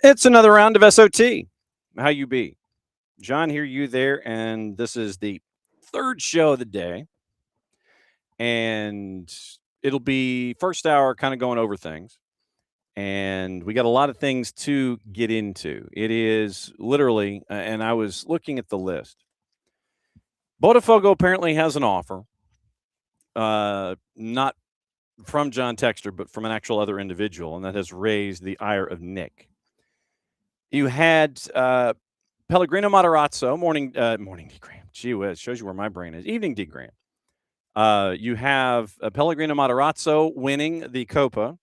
It's another round of SOT. How you be? John here, you there, and this is the third show of the day. And it'll be first hour kind of going over things. And we got a lot of things to get into. It is literally, and I was looking at the list. Botafogo apparently has an offer, not from John Texter, but from an actual other individual, and that has raised the ire of Nick. You had Pellegrino Matarazzo, morning D Graham. Gee whiz, shows you where my brain is. Evening D Graham. You have Pellegrino Matarazzo winning the Copa,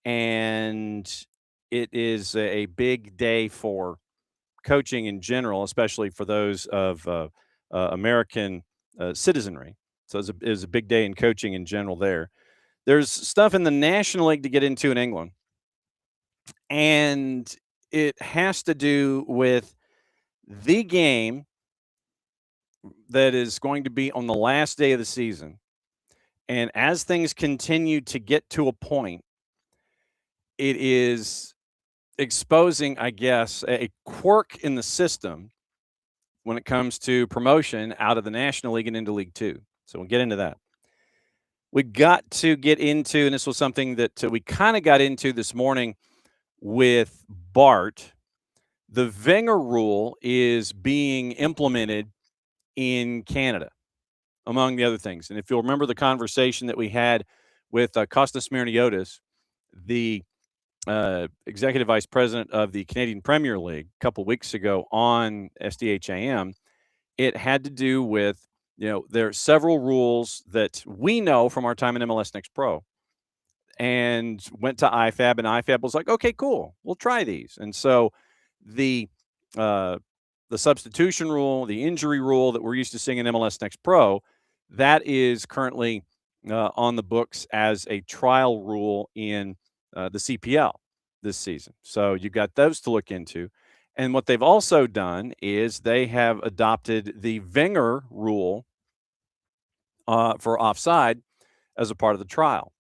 and it is a big day for coaching in general, especially for those of American citizenry. So it was a big day in coaching in general there. There's stuff in the National League to get into in England, and it has to do with the game that is going to be on the last day of the season. And as things continue to get to a point, it is exposing, I guess, a quirk in the system when it comes to promotion out of the National League and into League Two. So we'll get into that. We got to get into, and this was something that we kind of got into this morning with Bart. The Wenger rule is being implemented in Canada, among the other things. And if you'll remember the conversation that we had with Kostas Smirniotis, the executive vice president of the Canadian Premier League, a couple weeks ago on SDHAM, it had to do with, there are several rules that we know from our time in MLS Next Pro, and went to IFAB, and IFAB was like, okay, cool, we'll try these. And so the substitution rule, the injury rule that we're used to seeing in MLS Next Pro, that is currently on the books as a trial rule in the CPL this season. So you've got those to look into. And what they've also done is they have adopted the Wenger rule for offside as a part of the trial.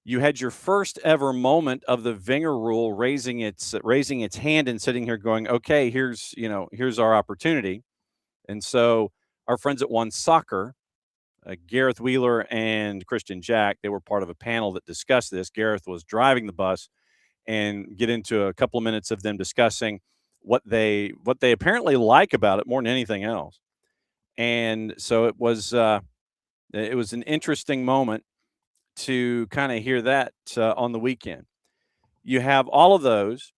You had your first ever moment of the Wenger rule raising its hand and sitting here going, okay, here's our opportunity. And so our friends at One Soccer, Gareth Wheeler and Christian Jack, they were part of a panel that discussed this. Gareth was driving the bus, and get into a couple of minutes of them discussing what they apparently like about it more than anything else. And so it was an interesting moment to kind of hear that on the weekend. You have all of those.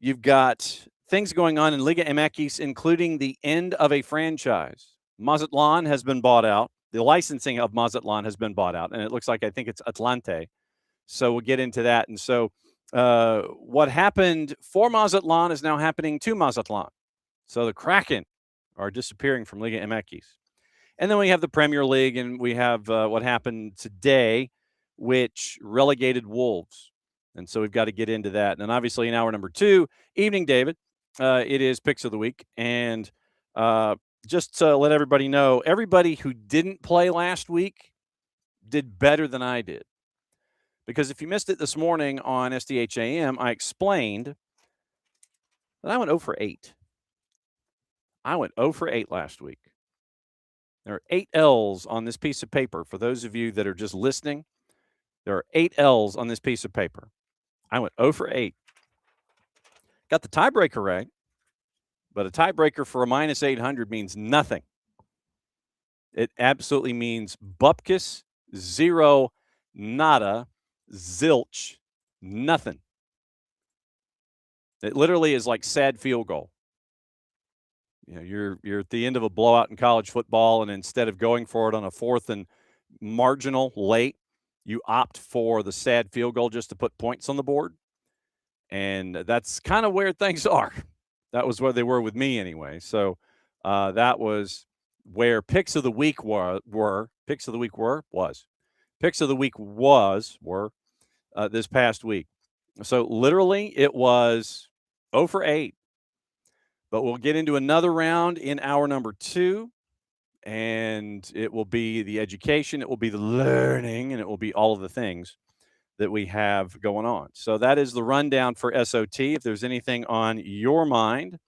You've got things going on in Liga MX, including the end of a franchise. Mazatlan has been bought out. The licensing of Mazatlan has been bought out, and it looks like I think it's Atlante. So we'll get into that. And so what happened for Mazatlan is now happening to Mazatlan. So the Kraken are disappearing from Liga MX. And then we have the Premier League, and we have what happened today, which relegated Wolves. And so we've got to get into that. And then obviously in hour number 2, evening, David, it is Picks of the Week. And just to let everybody know, everybody who didn't play last week did better than I did. Because if you missed it this morning on SDHAM, I explained that I went 0 for 8. I went 0 for 8 last week. There are 8 L's on this piece of paper. For those of you that are just listening, there are 8 L's on this piece of paper. I went 0 for 8. Got the tiebreaker right, but a tiebreaker for a minus 800 means nothing. It absolutely means bupkis, zero, nada, zilch, nothing. It literally is like sad field goal. You're at the end of a blowout in college football, and instead of going for it on a 4th and marginal late, you opt for the sad field goal just to put points on the board. And that's kind of where things are. That was where they were with me anyway. So that was where picks of the week were picks of the week were this past week. So literally it was 0 for 8. But we'll get into another round in hour number 2, and it will be the education, it will be the learning, and it will be all of the things that we have going on. So that is the rundown for SOT. If there's anything on your mind,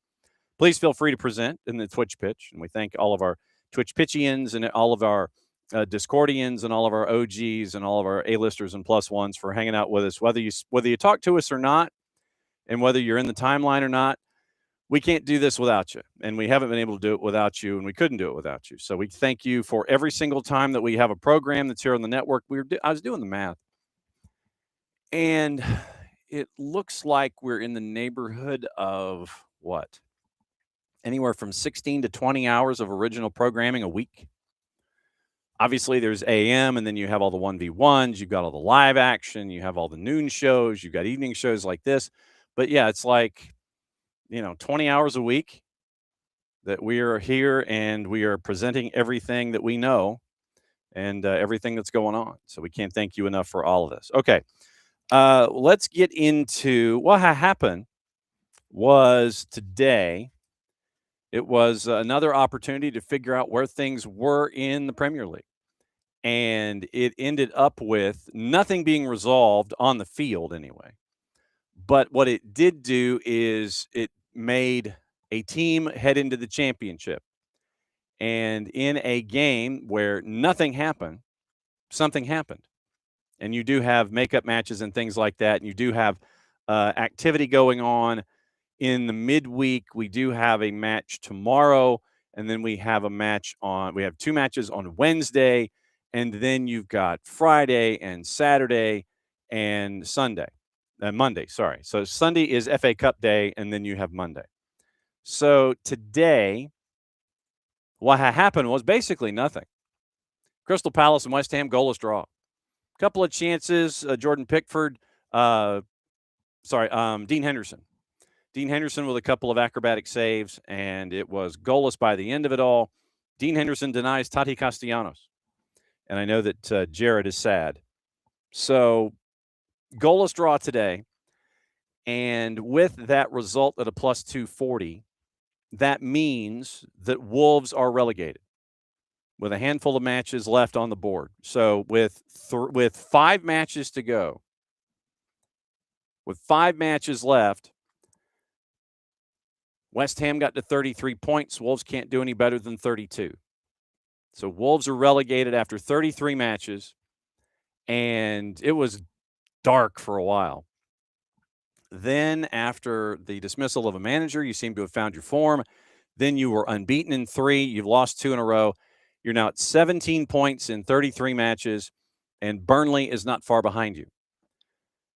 please feel free to present in the Twitch pitch. And we thank all of our Twitch pitchians and all of our Discordians and all of our OGs and all of our A-listers and plus ones for hanging out with us, whether you talk to us or not, and whether you're in the timeline or not. We can't do this without you, and we haven't been able to do it without you, and we couldn't do it without you. So we thank you for every single time that we have a program that's here on the network. I was doing the math, and it looks like we're in the neighborhood of what? Anywhere from 16 to 20 hours of original programming a week. Obviously, there's AM, and then you have all the 1v1s. You've got all the live action. You have all the noon shows. You've got evening shows like this. But yeah, it's like 20 hours a week that we are here and we are presenting everything that we know and everything that's going on. So we can't thank you enough for all of this. Okay. Let's get into what happened was today. It was another opportunity to figure out where things were in the Premier League. And it ended up with nothing being resolved on the field anyway. But what it did do is it made a team head into the championship. And in a game where nothing happened, something happened. And you do have makeup matches and things like that. And you do have activity going on in the midweek. We do have a match tomorrow. And then we have we have 2 matches on Wednesday. And then you've got Friday and Saturday and Monday, sorry. So Sunday is FA Cup day, and then you have Monday. So today, what happened was basically nothing. Crystal Palace and West Ham, goalless draw. A couple of chances, Jordan Pickford, Dean Henderson. Dean Henderson with a couple of acrobatic saves, and it was goalless by the end of it all. Dean Henderson denies Tati Castellanos. And I know that Jared is sad. So goalless draw today. And with that result at a plus 240, that means that Wolves are relegated with a handful of matches left on the board. So with 5 matches to go, with 5 matches left, West Ham got to 33 points. Wolves can't do any better than 32. So Wolves are relegated after 33 matches, and it was dark for a while. Then after the dismissal of a manager, you seem to have found your form. Then you were unbeaten in 3. You've lost 2 in a row. You're now at 17 points in 33 matches, and Burnley is not far behind you.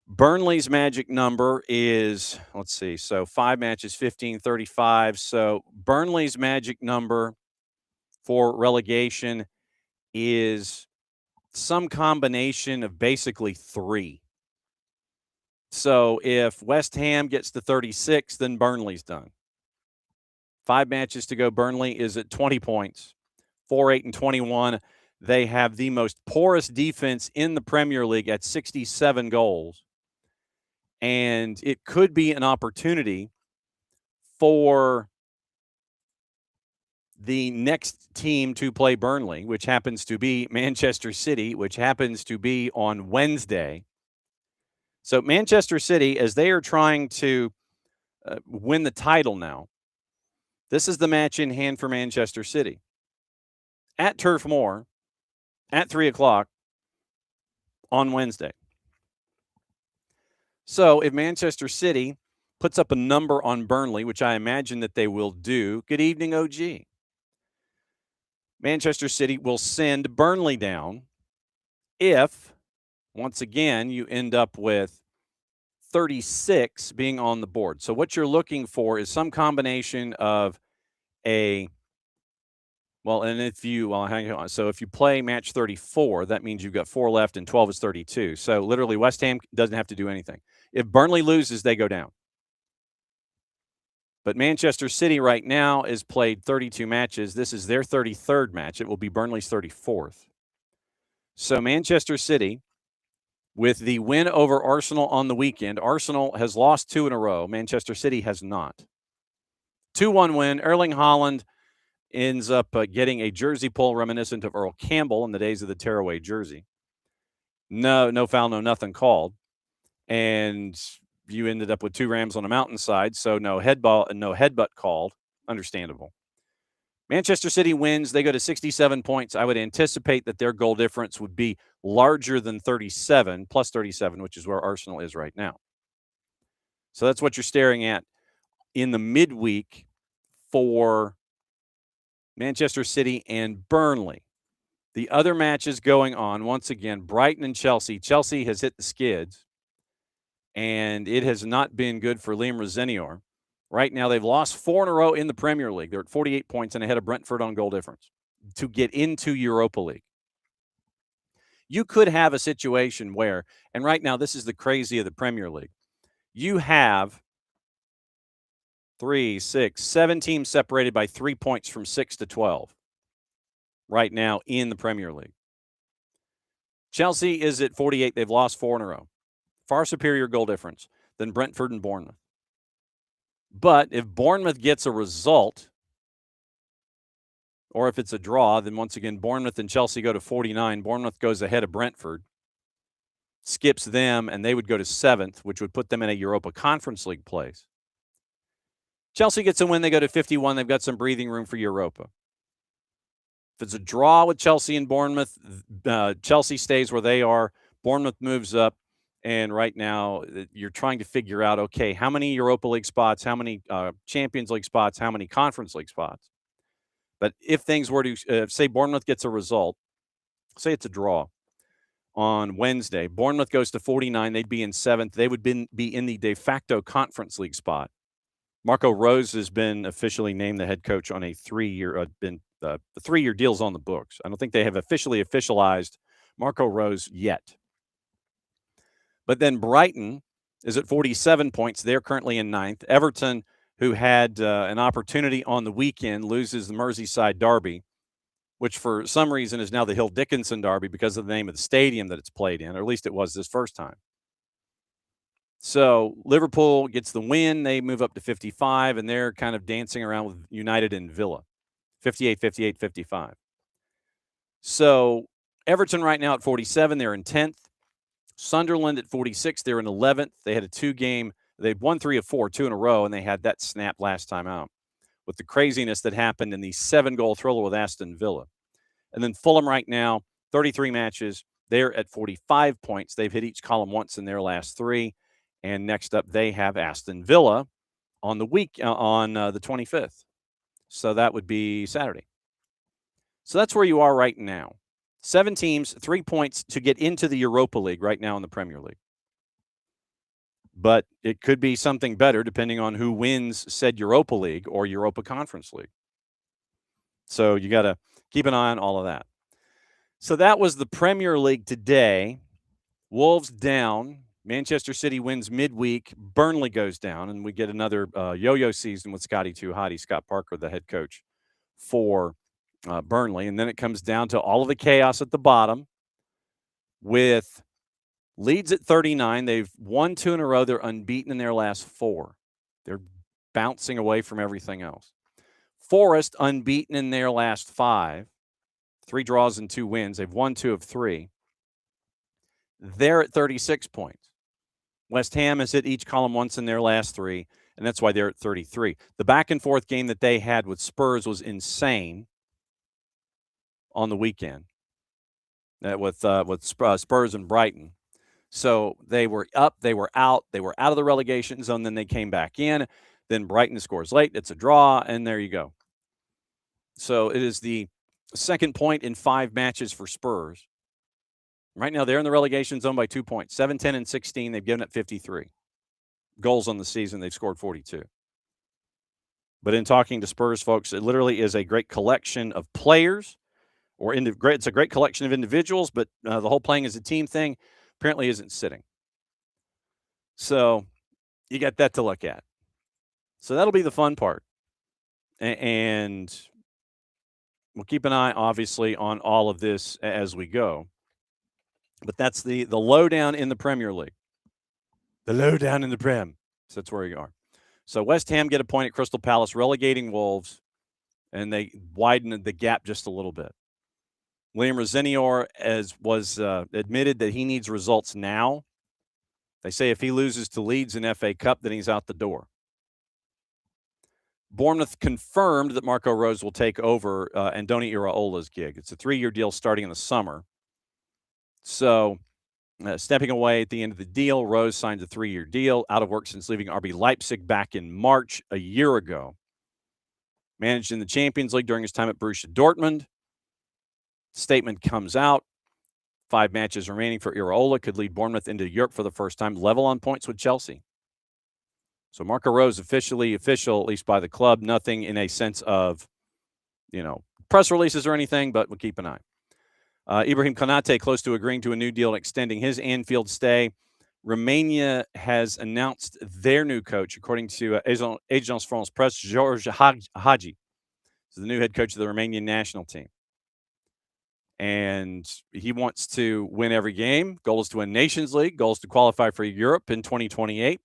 Burnley's magic number is, let's see, so 5 matches, 15, 35. So Burnley's magic number for relegation is some combination of basically 3. So if West Ham gets to 36, then Burnley's done. 5 matches to go. Burnley is at 20 points, 4, 8, and 21. They have the most porous defense in the Premier League at 67 goals. And it could be an opportunity for the next team to play Burnley, which happens to be Manchester City, which happens to be on Wednesday. So Manchester City, as they are trying to win the title now, this is the match in hand for Manchester City. At Turf Moor, at 3 o'clock on Wednesday. So if Manchester City puts up a number on Burnley, which I imagine that they will do, good evening, OG. Manchester City will send Burnley down if, once again, you end up with 36 being on the board. So what you're looking for is some combination of a Well, and if you hang on. So if you play match 34, that means you've got 4 left and 12 is 32. So literally West Ham doesn't have to do anything. If Burnley loses, they go down. But Manchester City right now is played 32 matches. This is their 33rd match. It will be Burnley's 34th. So Manchester City, with the win over Arsenal on the weekend, Arsenal has lost 2 in a row. Manchester City has not. 2-1 win. Erling Haaland ends up getting a jersey pull reminiscent of Earl Campbell in the days of the tearaway jersey. No foul, no nothing called. And you ended up with 2 Rams on a mountainside, so no headbutt called. Understandable. Manchester City wins. They go to 67 points. I would anticipate that their goal difference would be larger than 37, plus 37, which is where Arsenal is right now. So that's what you're staring at in the midweek for Manchester City and Burnley. The other matches going on, once again, Brighton and Chelsea. Chelsea has hit the skids, and it has not been good for Liam Rosenior. Right now, they've lost 4 in a row in the Premier League. They're at 48 points and ahead of Brentford on goal difference to get into Europa League. You could have a situation where, and right now this is the crazy of the Premier League, you have 3, 6, 7 teams separated by 3 points from 6 to 12 right now in the Premier League. Chelsea is at 48. They've lost 4 in a row. Far superior goal difference than Brentford and Bournemouth. But if Bournemouth gets a result, or if it's a draw, then once again, Bournemouth and Chelsea go to 49. Bournemouth goes ahead of Brentford, skips them, and they would go to 7th, which would put them in a Europa Conference League place. Chelsea gets a win. They go to 51. They've got some breathing room for Europa. If it's a draw with Chelsea and Bournemouth, Chelsea stays where they are. Bournemouth moves up. And right now, you're trying to figure out, okay, how many Europa League spots, how many Champions League spots, how many Conference League spots. But if things were to, say Bournemouth gets a result, say it's a draw on Wednesday, Bournemouth goes to 49, they'd be in 7th. They would be in the de facto Conference League spot. Marco Rose has been officially named the head coach on a 3-year, the 3-year deal's on the books. I don't think they have officially officialized Marco Rose yet. But then Brighton is at 47 points. They're currently in 9th. Everton, who had an opportunity on the weekend, loses the Merseyside derby, which for some reason is now the Hill Dickinson derby because of the name of the stadium that it's played in, or at least it was this first time. So Liverpool gets the win. They move up to 55, and they're kind of dancing around with United and Villa, 58, 58, 55. So Everton right now at 47. They're in 10th. Sunderland at 46. They're in 11th. They had a 2-game. They'd won 3 of 4, 2 in a row, and they had that snap last time out with the craziness that happened in the 7-goal thriller with Aston Villa. And then Fulham right now, 33 matches. They're at 45 points. They've hit each column once in their last 3. And next up, they have Aston Villa on the 25th. So that would be Saturday. So that's where you are right now. 7 teams, 3 points to get into the Europa League right now in the Premier League. But it could be something better depending on who wins said Europa League or Europa Conference League. So you got to keep an eye on all of that. So that was the Premier League today. Wolves down. Manchester City wins midweek. Burnley goes down, and we get another yo-yo season with Scotty Too Hotty, Scott Parker, the head coach for Burnley. And then it comes down to all of the chaos at the bottom with Leeds at 39. They've won 2 in a row. They're unbeaten in their last 4. They're bouncing away from everything else. Forest unbeaten in their last 5. 3 draws and 2 wins. They've won 2 of 3. They're at 36 points. West Ham has hit each column once in their last 3, and that's why they're at 33. The back-and-forth game that they had with Spurs was insane on the weekend with Spurs and Brighton. So they were up, they were out of the relegation zone, then they came back in. Then Brighton scores late. It's a draw, and there you go. So it is the second point in 5 matches for Spurs. Right now, they're in the relegation zone by 2 points. 7, 10, and 16. They've given up 53 goals on the season. They've scored 42. But in talking to Spurs folks, it literally is a great collection of players, or it's a great collection of individuals, but the whole playing as a team thing apparently isn't sitting. So you got that to look at. So that'll be the fun part. And we'll keep an eye, obviously, on all of this as we go. But that's the lowdown in the Premier League. The lowdown in the Prem. So that's where you are. So West Ham get a point at Crystal Palace, relegating Wolves, and they widen the gap just a little bit. William Rosenior was admitted that he needs results now. They say if he loses to Leeds in FA Cup, then he's out the door. Bournemouth confirmed that Marco Rose will take over Andoni Iraola's gig. It's a 3-year deal starting in the summer. So stepping away at the end of the deal, Rose signed a 3-year deal, out of work since leaving RB Leipzig back in March a year ago. Managed in the Champions League during his time at Borussia Dortmund. Statement comes out. 5 matches remaining for Iraola, could lead Bournemouth into Europe for the first time, level on points with Chelsea. So Marco Rose official, at least by the club. Nothing in a sense of, press releases or anything, but we'll keep an eye. Ibrahim Konate close to agreeing to a new deal and extending his Anfield stay. Romania has announced their new coach, according to Agence France Presse, George Hagi. So the new head coach of the Romanian national team. And he wants to win every game. Goal is to win Nations League. Goal is to qualify for Europe in 2028.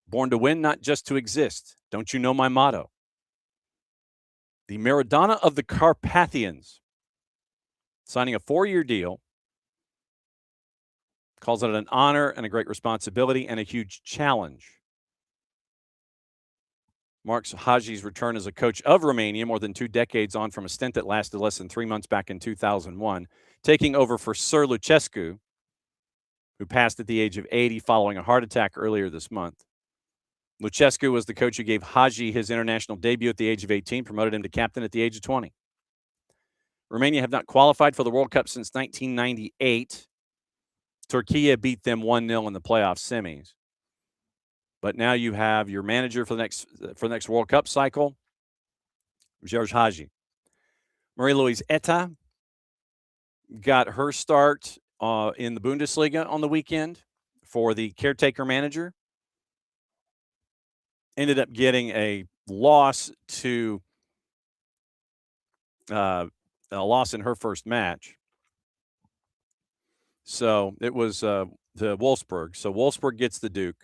Born to win, not just to exist. Don't you know my motto? The Maradona of the Carpathians. Signing a 4-year deal. Calls it an honor and a great responsibility and a huge challenge. Marks Hagi's return as a coach of Romania more than 2 decades on from a stint that lasted less than 3 months back in 2001, taking over for Sir Lucescu, who passed at the age of 80 following a heart attack earlier this month. Lucescu was the coach who gave Hagi his international debut at the age of 18, promoted him to captain at the age of 20. Romania have not qualified for the World Cup since 1998. Turkey beat them 1-0 in the playoff semis. But now you have your manager for the next World Cup cycle, George Hagi. Marie-Louise Eta got her start in the Bundesliga on the weekend for the caretaker manager. Ended up getting a loss in her first match. So it was the Wolfsburg. So Wolfsburg gets the Duke.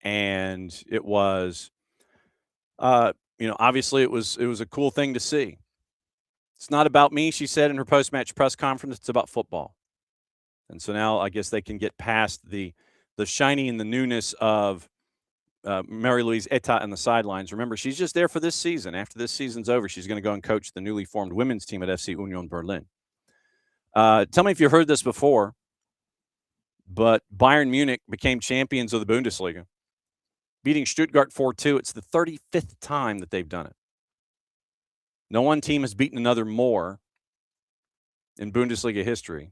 And it was, obviously it was a cool thing to see. It's not about me, she said in her post-match press conference. It's about football. And so now I guess they can get past the shiny and the newness of Marie-Louise Eta on the sidelines. Remember, she's just there for this season. After this season's over, she's going to go and coach the newly formed women's team at FC Union Berlin. Tell me if you've heard this before, but Bayern Munich became champions of the Bundesliga, beating Stuttgart 4-2. It's the 35th time that they've done it. No one team has beaten another more in Bundesliga history.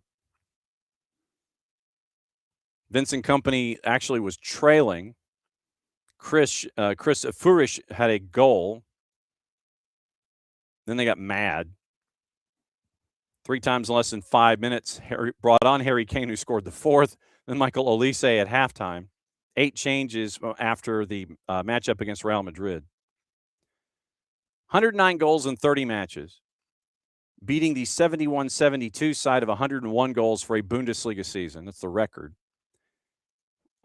Vincent Kompany actually was trailing. Chris Furish had a goal. Then they got mad. 3 times in less than 5 minutes. Brought on Harry Kane, who scored the 4th. Then Michael Olise at halftime. 8 changes after the matchup against Real Madrid. 109 goals in 30 matches, beating the 71-72 side of 101 goals for a Bundesliga season. That's the record.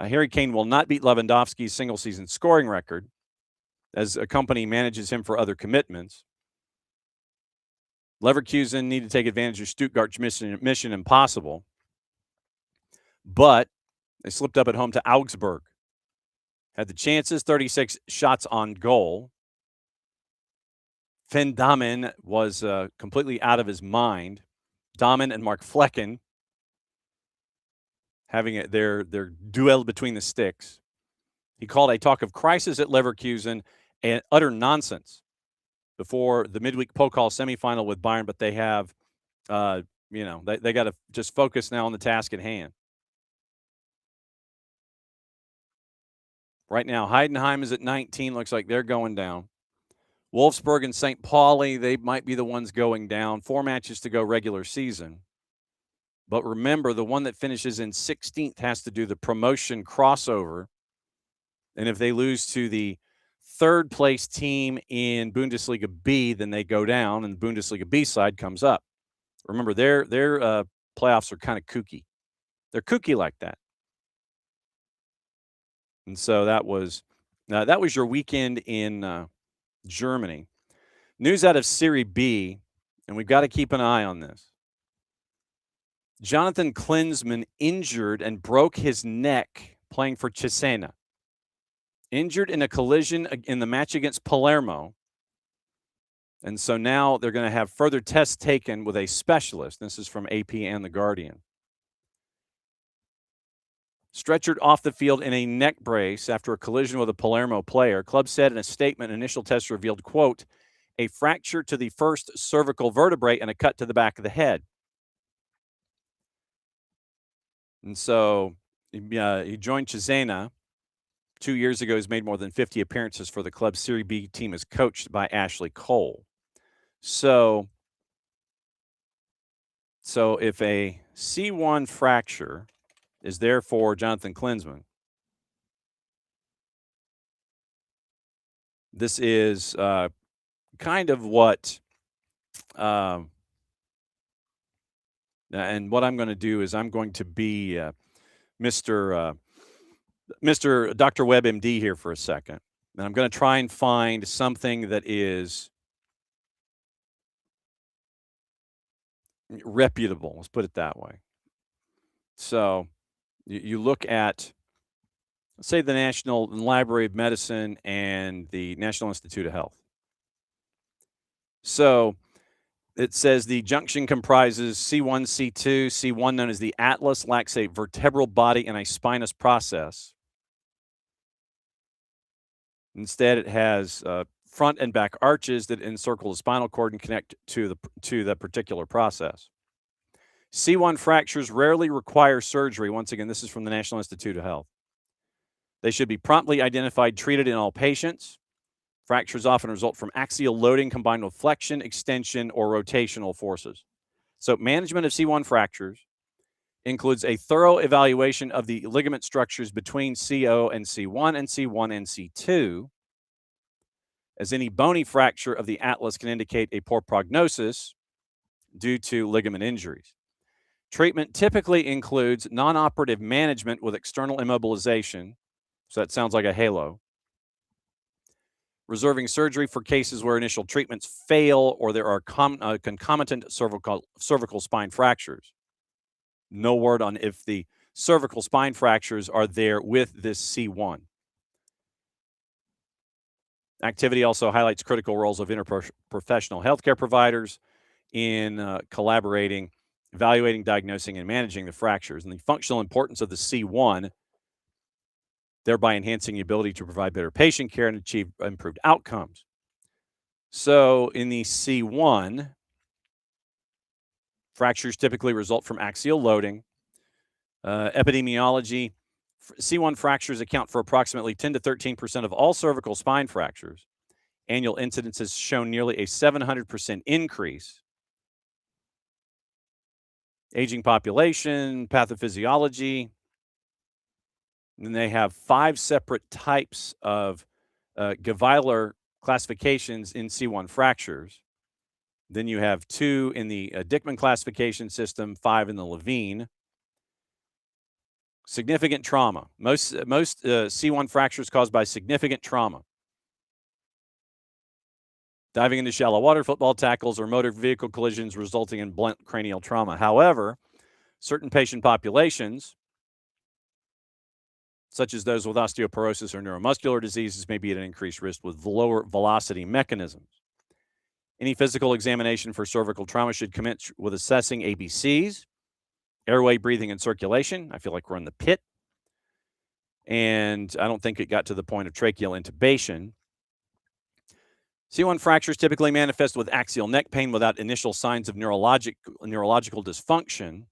Harry Kane will not beat Lewandowski's single-season scoring record, as a company manages him for other commitments. Leverkusen need to take advantage of Stuttgart's mission impossible, but they slipped up at home to Augsburg. Had the chances, 36 shots on goal. Finn Dahmen was completely out of his mind. Dahmen and Mark Flecken having their duel between the sticks. He called a talk of crisis at Leverkusen and utter nonsense before the midweek Pokal semifinal with Bayern, but they have, they got to just focus now on the task at hand. Right now, Heidenheim is at 19. Looks like they're going down. Wolfsburg and St. Pauli, they might be the ones going down. 4 matches to go regular season. But remember, the one that finishes in 16th has to do the promotion crossover. And if they lose to the third place team in Bundesliga B, then they go down, and the Bundesliga B side comes up. Remember, their playoffs are kind of kooky. They're kooky like that. And so that was your weekend in Germany. News out of Serie B, and we've got to keep an eye on this. Jonathan Klinsmann injured and broke his neck playing for Cesena. Injured in a collision in the match against Palermo. And so now they're going to have further tests taken with a specialist. This is from AP and The Guardian. Stretchered off the field in a neck brace after a collision with a Palermo player. Club said in a statement, initial tests revealed, quote, a fracture to the first cervical vertebrae and a cut to the back of the head. And so he joined Cesena 2 years ago. He's made more than 50 appearances for the club's Serie B team, is coached by Ashley Cole. So if a C1 fracture is there for Jonathan Klinsmann, this is kind of what and what I'm going to do is I'm going to be Mr. Dr. Webb MD here for a second. And I'm going to try and find something that is reputable. Let's put it that way. So you look at, let's say, the National Library of Medicine and the National Institute of Health. So it says the junction comprises C1, C2. C1, known as the atlas, lacks a vertebral body and a spinous process. Instead, it has front and back arches that encircle the spinal cord and connect to the particular process. C1 fractures rarely require surgery. Once again, this is from the National Institute of Health. They should be promptly identified, treated in all patients. Fractures often result from axial loading combined with flexion, extension, or rotational forces. So management of C1 fractures includes a thorough evaluation of the ligament structures between CO and C1 and C1 and C2, as any bony fracture of the atlas can indicate a poor prognosis due to ligament injuries. Treatment typically includes non-operative management with external immobilization, so that sounds like a halo, reserving surgery for cases where initial treatments fail or there are concomitant cervical spine fractures. No word on if the cervical spine fractures are there with this C1. Activity also highlights critical roles of interprofessional healthcare providers in collaborating, evaluating, diagnosing, and managing the fractures, and the functional importance of the C1, thereby enhancing the ability to provide better patient care and achieve improved outcomes. So in the C1, fractures typically result from axial loading. Epidemiology, C1 fractures account for approximately 10 to 13% of all cervical spine fractures. Annual incidence has shown nearly a 700% increase. Aging population, pathophysiology. And they have 5 separate types of Geweiler classifications in C1 fractures. Then you have 2 in the Dickman classification system, 5 in the Levine. Significant trauma. Most C1 fractures caused by significant trauma. Diving into shallow water, football tackles, or motor vehicle collisions resulting in blunt cranial trauma. However, certain patient populations, such as those with osteoporosis or neuromuscular diseases, may be at an increased risk with lower velocity mechanisms. Any physical examination for cervical trauma should commence with assessing ABCs, airway, breathing, and circulation. I feel like we're in the pit. And I don't think it got to the point of tracheal intubation. C1 fractures typically manifest with axial neck pain without initial signs of neurological dysfunction.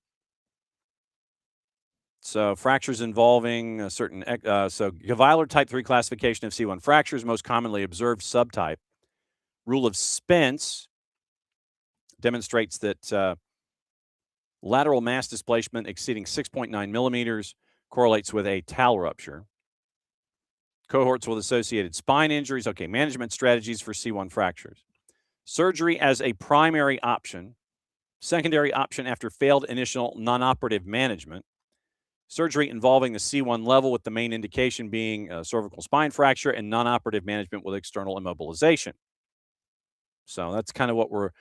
So fractures involving a certain, Geweiler type 3 classification of C1 fractures, most commonly observed subtype, Rule of Spence demonstrates that lateral mass displacement exceeding 6.9 millimeters correlates with a tau rupture. Cohorts with associated spine injuries. Okay, management strategies for C1 fractures. Surgery as a primary option. Secondary option after failed initial non-operative management. Surgery involving the C1 level with the main indication being cervical spine fracture and non-operative management with external immobilization. So that's kind of what we're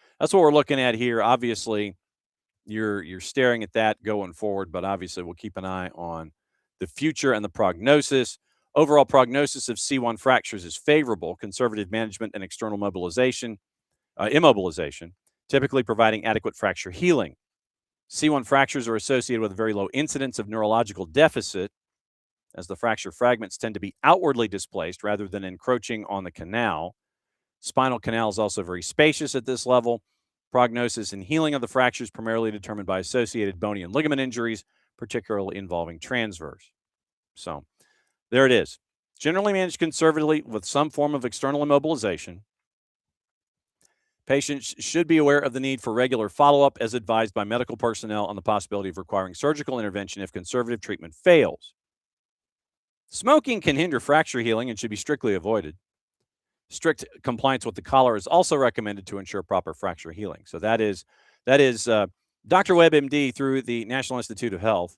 looking at here. Obviously, you're staring at that going forward, but obviously we'll keep an eye on the future and the prognosis. Overall prognosis of C1 fractures is favorable. Conservative management and external immobilization, typically providing adequate fracture healing. C1 fractures are associated with a very low incidence of neurological deficit, as the fracture fragments tend to be outwardly displaced rather than encroaching on the canal. Spinal canal is also very spacious at this level. Prognosis and healing of the fractures primarily determined by associated bony and ligament injuries, particularly involving transverse. So there it is. Generally managed conservatively with some form of external immobilization. Patients should be aware of the need for regular follow-up as advised by medical personnel on the possibility of requiring surgical intervention if conservative treatment fails. Smoking can hinder fracture healing and should be strictly avoided. Strict compliance with the collar is also recommended to ensure proper fracture healing. So that is Dr. Webb, MD, through the National Institute of Health,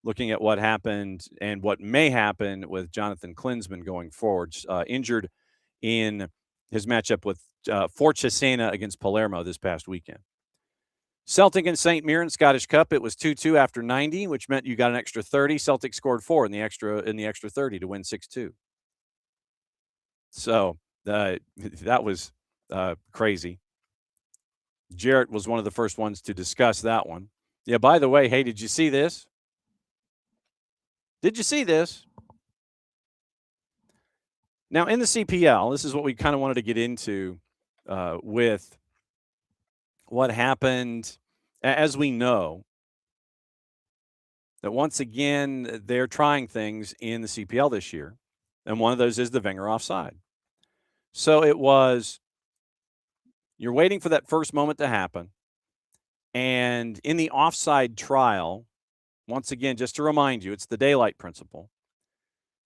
looking at what happened and what may happen with Jonathan Klinsmann going forward, injured in his matchup with Forcesena against Palermo this past weekend. Celtic and St. Mirren Scottish Cup. It was 2-2 after 90, which meant you got an extra 30. Celtic scored 4 in the extra 30 to win 6-2. So that was crazy. Jarrett was one of the first ones to discuss that one. Yeah, by the way, hey, did you see this? Did you see this? Now, in the CPL, this is what we kind of wanted to get into with what happened. As we know, that once again, they're trying things in the CPL this year, and one of those is the Wenger offside. So it was, you're waiting for that first moment to happen, and in the offside trial, once again, just to remind you, it's the daylight principle.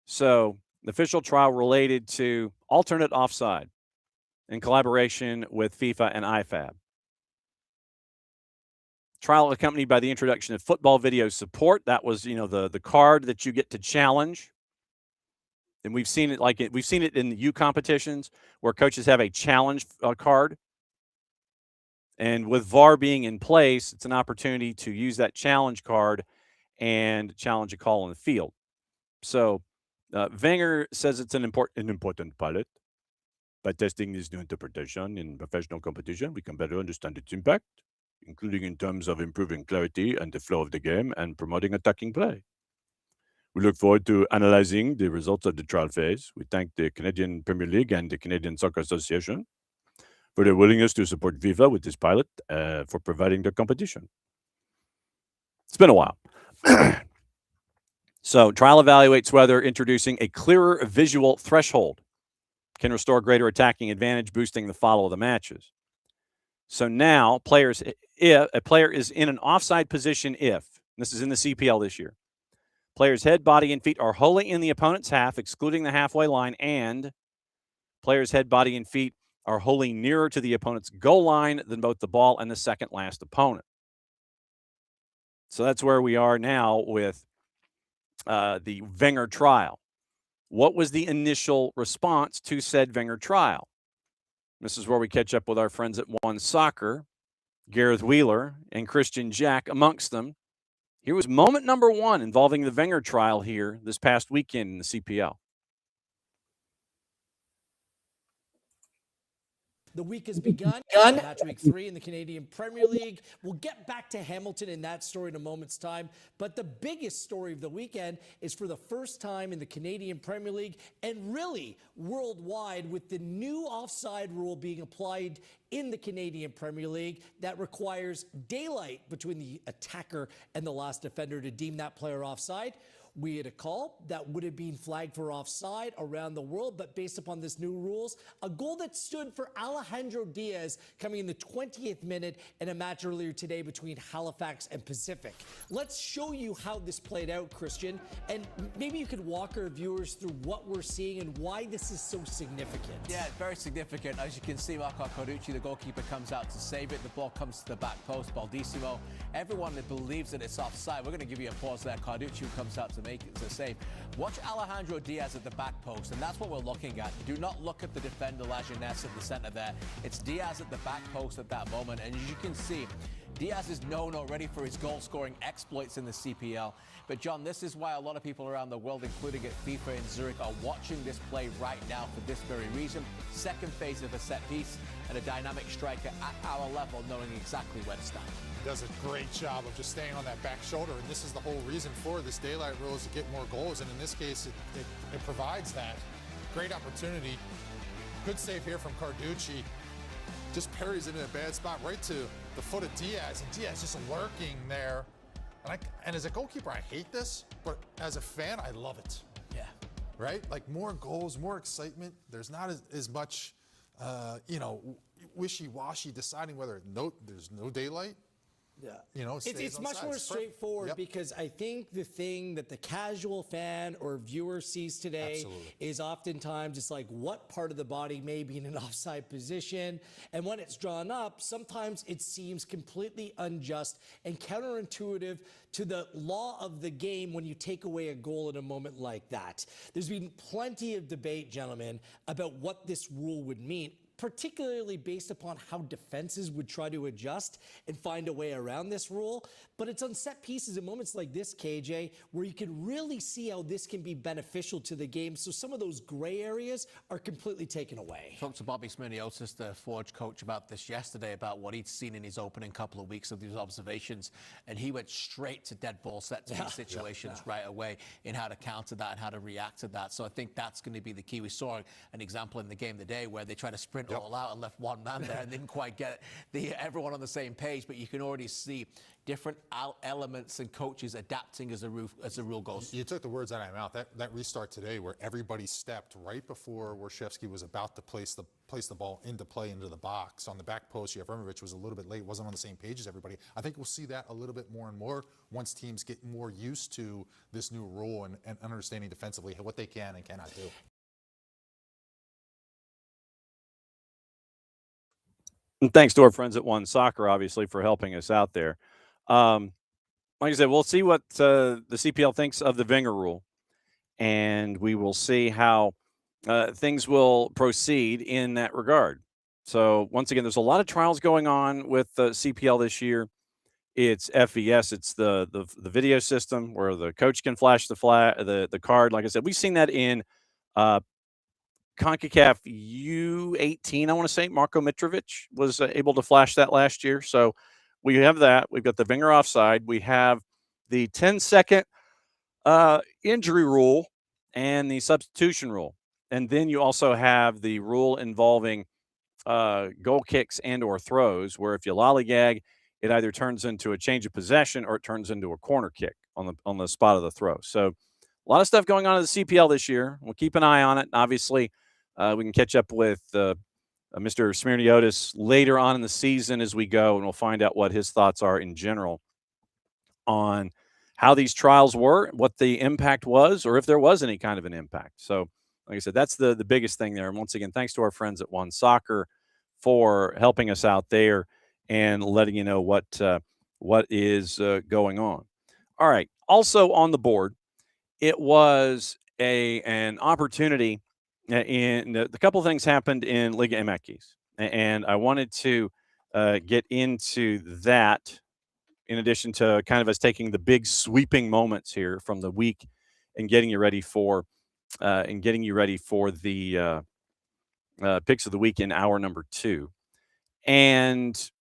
So the official trial related to alternate offside in collaboration with FIFA and IFAB. Trial accompanied by the introduction of football video support. That was, the card that you get to challenge. And we've seen it in the U competitions where coaches have a challenge card. And with VAR being in place, it's an opportunity to use that challenge card and challenge a call on the field. So Wenger says it's an important pilot. By testing this new interpretation in professional competition, we can better understand its impact, including in terms of improving clarity and the flow of the game and promoting attacking play. We look forward to analyzing the results of the trial phase. We thank the Canadian Premier League and the Canadian Soccer Association for their willingness to support FIFA with this pilot for providing the competition. It's been a while. So, trial evaluates whether introducing a clearer visual threshold can restore greater attacking advantage, boosting the follow of the matches. So now, if a player is in an offside position, this is in the CPL this year, players' head, body, and feet are wholly in the opponent's half, excluding the halfway line, and players' head, body, and feet are wholly nearer to the opponent's goal line than both the ball and the second last opponent. So that's where we are now with the Wenger trial. What was the initial response to said Wenger trial? This is where we catch up with our friends at One Soccer, Gareth Wheeler and Christian Jack amongst them. Here was moment number one involving the Wenger trial here this past weekend in the CPL. The week has begun. Match week 3 in the Canadian Premier League. We'll get back to Hamilton in that story in a moment's time. But the biggest story of the weekend is for the first time in the Canadian Premier League and really worldwide with the new offside rule being applied in the Canadian Premier League that requires daylight between the attacker and the last defender to deem that player offside. We had a call that would have been flagged for offside around the world, but based upon this new rules, a goal that stood for Alejandro Diaz coming in the 20th minute in a match earlier today between Halifax and Pacific. Let's show you how this played out, Christian, and maybe you could walk our viewers through what we're seeing and why this is so significant. Yeah, very significant. As you can see, Marco Carducci, the goalkeeper, comes out to save it. The ball comes to the back post. Baldissimo, everyone that believes that it's offside. We're going to give you a pause there. Carducci comes out to make it to save. Watch Alejandro Diaz at the back post, and that's what we're looking at. Do not look at the defender, Lajeunesse, at the center there. It's Diaz at the back post at that moment, and as you can see, Diaz is known already for his goal-scoring exploits in the CPL. But, John, this is why a lot of people around the world, including at FIFA in Zurich, are watching this play right now for this very reason. Second phase of a set piece and a dynamic striker at our level knowing exactly where to stand. He does a great job of just staying on that back shoulder, and this is the whole reason for this daylight rule, is to get more goals, and in this case, it provides that. Great opportunity. Good save here from Carducci. Just parries it in a bad spot right to the foot of Diaz, and Diaz just lurking there. And as a goalkeeper, I hate this, but as a fan, I love it. Yeah. Right? Like, more goals, more excitement. There's not as much, wishy-washy deciding whether there's no daylight. Yeah. It's much more straightforward because I think the thing that the casual fan or viewer sees today is oftentimes it's like what part of the body may be in an offside position. And when it's drawn up, sometimes it seems completely unjust and counterintuitive to the law of the game when you take away a goal in a moment like that. There's been plenty of debate, gentlemen, about what this rule would mean, particularly based upon how defenses would try to adjust and find a way around this rule. But it's on set pieces in moments like this, KJ, where you can really see how this can be beneficial to the game. So some of those gray areas are completely taken away. Talked to Bobby Smirniotis, the Forge coach, about this yesterday, about what he'd seen in his opening couple of weeks of these observations. And he went straight to dead ball set to these situations right away in how to counter that and how to react to that. So I think that's going to be the key. We saw an example in the game today where they tried to sprint all out and left one man there and didn't quite get everyone on the same page, but you can already see different elements and coaches adapting as the rule goes. You took the words out of my mouth. That restart today where everybody stepped right before Warshevsky was about to place the ball into play into the box. On the back post, Jefremovic was a little bit late, wasn't on the same page as everybody. I think we'll see that a little bit more and more once teams get more used to this new rule and understanding defensively what they can and cannot do. And thanks to our friends at One Soccer, obviously, for helping us out there. Like I said, we'll see what the CPL thinks of the Wenger rule, and we will see how things will proceed in that regard. So, once again, there's a lot of trials going on with the CPL this year. It's FES, it's the video system where the coach can flash the card. Like I said, we've seen that in CONCACAF U18, I want to say. Marko Mitrovic was able to flash that last year. So we have that. We've got the Wenger offside. We have the 10-second injury rule and the substitution rule. And then you also have the rule involving goal kicks and or throws, where if you lollygag, it either turns into a change of possession or it turns into a corner kick on the spot of the throw. So a lot of stuff going on in the CPL this year. We'll keep an eye on it. Obviously, we can catch up with Mr. Smirniotis later on in the season as we go, and we'll find out what his thoughts are in general on how these trials were, what the impact was, or if there was any kind of an impact. So, like I said, that's the biggest thing there. And once again, thanks to our friends at One Soccer for helping us out there and letting you know what is going on. All right. Also on the board, it was an opportunity. And a couple of things happened in Liga MX, and I wanted to get into that in addition to kind of us taking the big sweeping moments here from the week and getting you ready for the picks of the week in hour number 2. And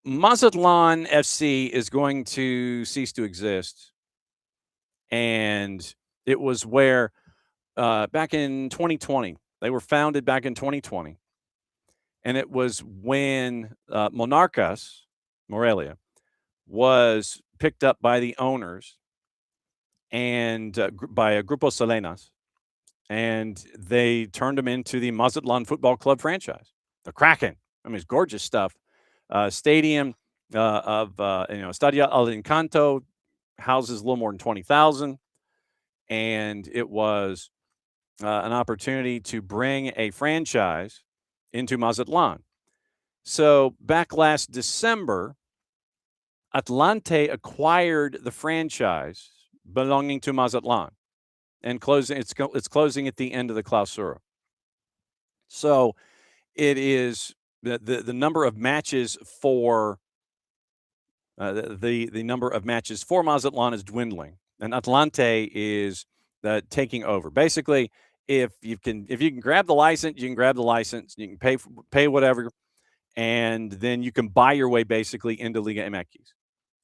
Mazatlan FC is going to cease to exist, and it was where back in 2020. They were founded back in 2020. And it was when Monarcas Morelia was picked up by the owners and by Grupo Salinas, and they turned them into the Mazatlan Football Club franchise. The Kraken. I mean, it's gorgeous stuff. Stadium of Estadio El Encanto houses a little more than 20,000, and it was an opportunity to bring a franchise into Mazatlan. So back last December, Atlante acquired the franchise belonging to Mazatlan, and it's closing at the end of the Clausura. So it is the number of matches for the number of matches for Mazatlan is dwindling, and Atlante is taking over. Basically, if you can grab the license, you can grab the license. You can pay whatever, and then you can buy your way basically into Liga MX.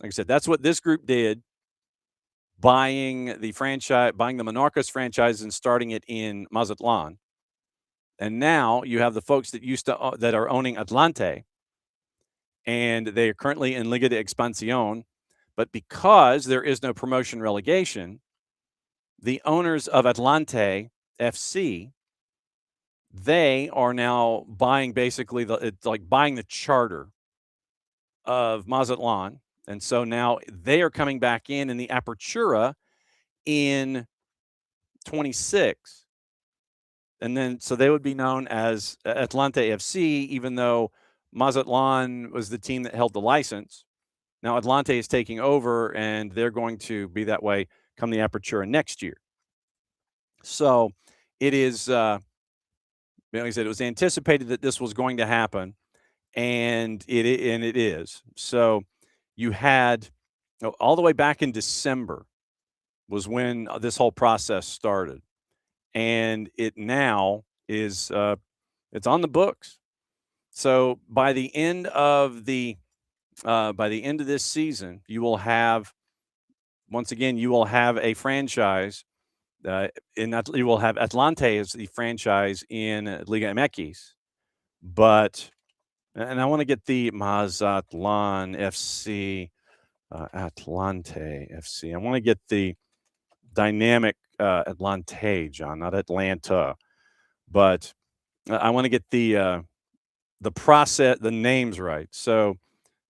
Like I said, that's what this group did, buying the Monarcas franchise and starting it in Mazatlan. And now you have the folks that are owning Atlante, and they are currently in Liga de Expansión. But because there is no promotion relegation, the owners of Atlante FC, they are now buying basically it's like buying the charter of Mazatlan. And so now they are coming back in the Apertura in 26. And then so they would be known as Atlante FC, even though Mazatlan was the team that held the license. Now Atlante is taking over, and they're going to be that way come the Apertura next year. So it is, like I said, it was anticipated that this was going to happen, and it is. So you had all the way back in December was when this whole process started, and it now is it's on the books. So by the end of this season, you will have a franchise. You will have Atlante as the franchise in Liga MX, and I want to get the Mazatlan FC, Atlante FC. I want to get the dynamic Atlante, John, not Atlanta, but I want to get the process, the names right. So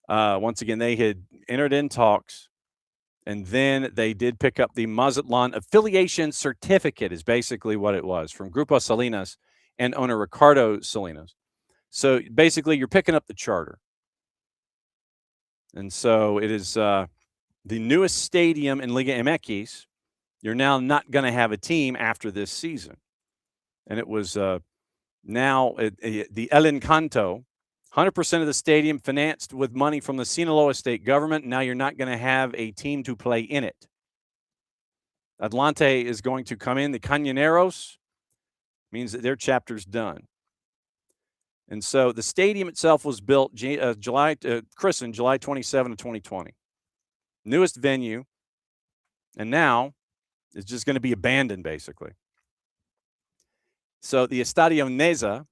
once again, they had entered in talks, and then they did pick up the Mazatlan affiliation certificate, is basically what it was, from Grupo Salinas and owner Ricardo Salinas. So basically, you're picking up the charter. And so it is the newest stadium in Liga MX. You're now not going to have a team after this season. And it was now the El Encanto, 100% of the stadium financed with money from the Sinaloa state government. Now you're not going to have a team to play in it. Atlante is going to come in. The Cañoneros means that their chapter's done. And so the stadium itself was built christened July 27 of 2020. Newest venue. And now it's just going to be abandoned, basically. So the Estadio Neza,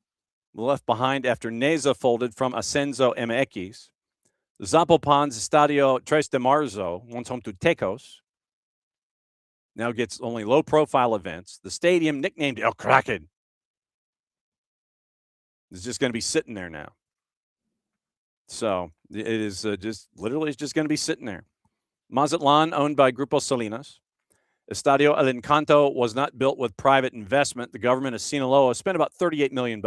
left behind after Neza folded from Ascenso MX. Zapopan's Estadio 3 de Marzo, once home to Tecos, now gets only low-profile events. The stadium, nicknamed El Kraken, is just going to be sitting there now. So it is just going to be sitting there. Mazatlan, owned by Grupo Salinas. Estadio El Encanto was not built with private investment. The government of Sinaloa spent about $38 million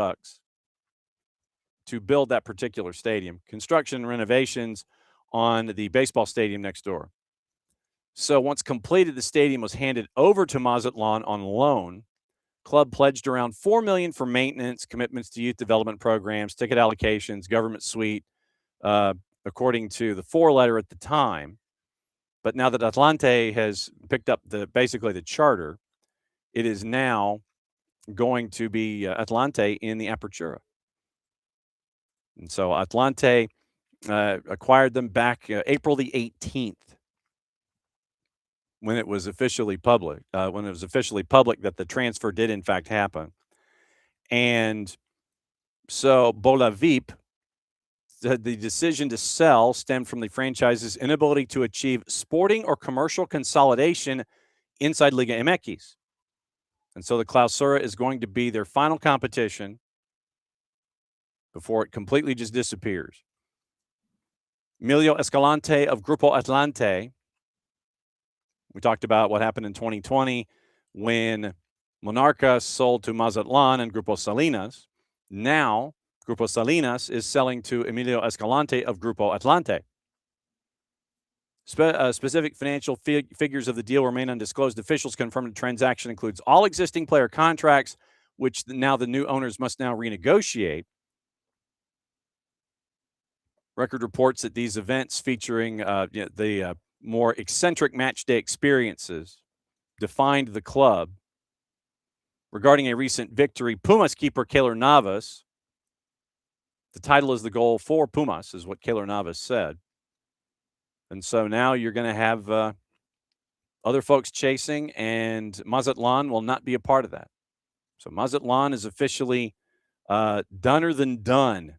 to build that particular stadium. Construction and renovations on the baseball stadium next door. So once completed, the stadium was handed over to Mazatlan on loan. Club pledged around $4 million for maintenance, commitments to youth development programs, ticket allocations, government suite, according to the four-letter at the time. But now that Atlante has picked up basically the charter, it is now going to be Atlante in the Apertura. And so Atlante acquired them back April the 18th, when it was officially public. When it was officially public that the transfer did in fact happen. And so Bolavip, the decision to sell stemmed from the franchise's inability to achieve sporting or commercial consolidation inside Liga MX. And so the Clausura is going to be their final competition before it completely just disappears. Emilio Escalante of Grupo Atlante. We talked about what happened in 2020 when Monarcas sold to Mazatlan and Grupo Salinas. Now, Grupo Salinas is selling to Emilio Escalante of Grupo Atlante. Specific financial figures of the deal remain undisclosed. Officials confirmed the transaction includes all existing player contracts, which now the new owners must now renegotiate. Record reports that these events featuring the more eccentric match day experiences defined the club. Regarding a recent victory, Pumas keeper Keylor Navas, the title is the goal for Pumas, is what Keylor Navas said. And so now you're going to have other folks chasing, and Mazatlan will not be a part of that. So Mazatlan is officially doner than done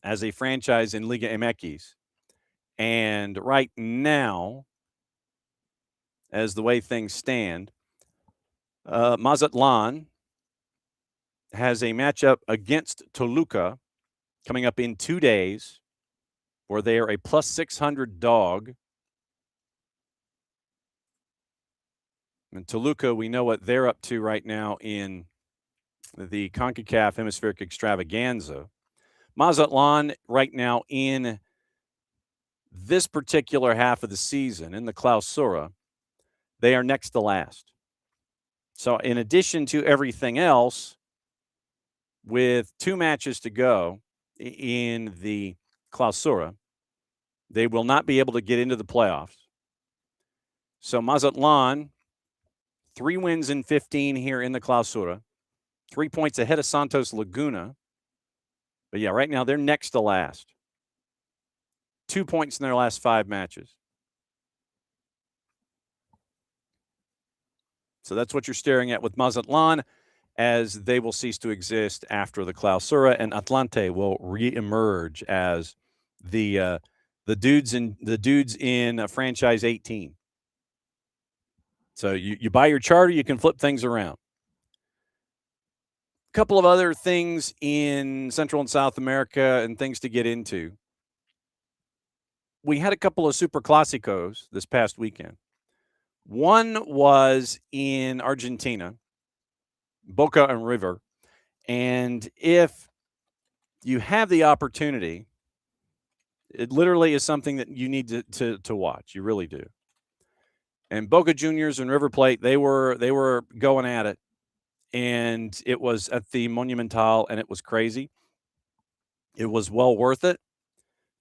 as a franchise in Liga MX. And right now, as the way things stand, Mazatlan has a matchup against Toluca coming up in 2 days, where they are a plus 600 dog. And Toluca, we know what they're up to right now in the CONCACAF Hemispheric Extravaganza. Mazatlan right now in this particular half of the season, in the Clausura, they are next to last. So in addition to everything else, with 2 matches to go in the Clausura, they will not be able to get into the playoffs. So Mazatlan, 3 wins in 15 here in the Clausura, 3 points ahead of Santos Laguna. But yeah, right now they're next to last. 2 points in their last 5 matches. So that's what you're staring at with Mazatlan, as they will cease to exist after the Clausura, and Atlante will reemerge as the dudes in franchise 18. So you buy your charter, you can flip things around. A couple of other things in Central and South America and things to get into. We had a couple of SuperClasicos this past weekend. One was in Argentina, Boca and River. And if you have the opportunity, it literally is something that you need to watch. You really do. And Boca Juniors and River Plate, they were going at it. And it was at the Monumental, and it was crazy. It was well worth it.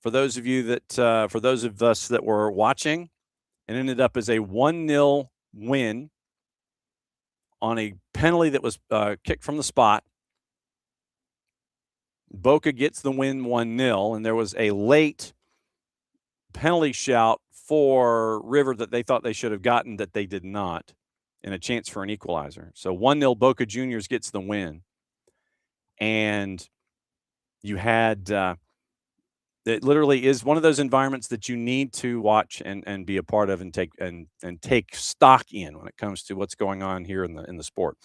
For those of us that were watching, it ended up as a 1-0 win on a penalty that was kicked from the spot. Boca gets the win 1-0, and there was a late penalty shout for River that they thought they should have gotten that they did not, and a chance for an equalizer. So 1-0 Boca Juniors gets the win. And you had it literally is one of those environments that you need to watch and be a part of and take stock in when it comes to what's going on here in the sport.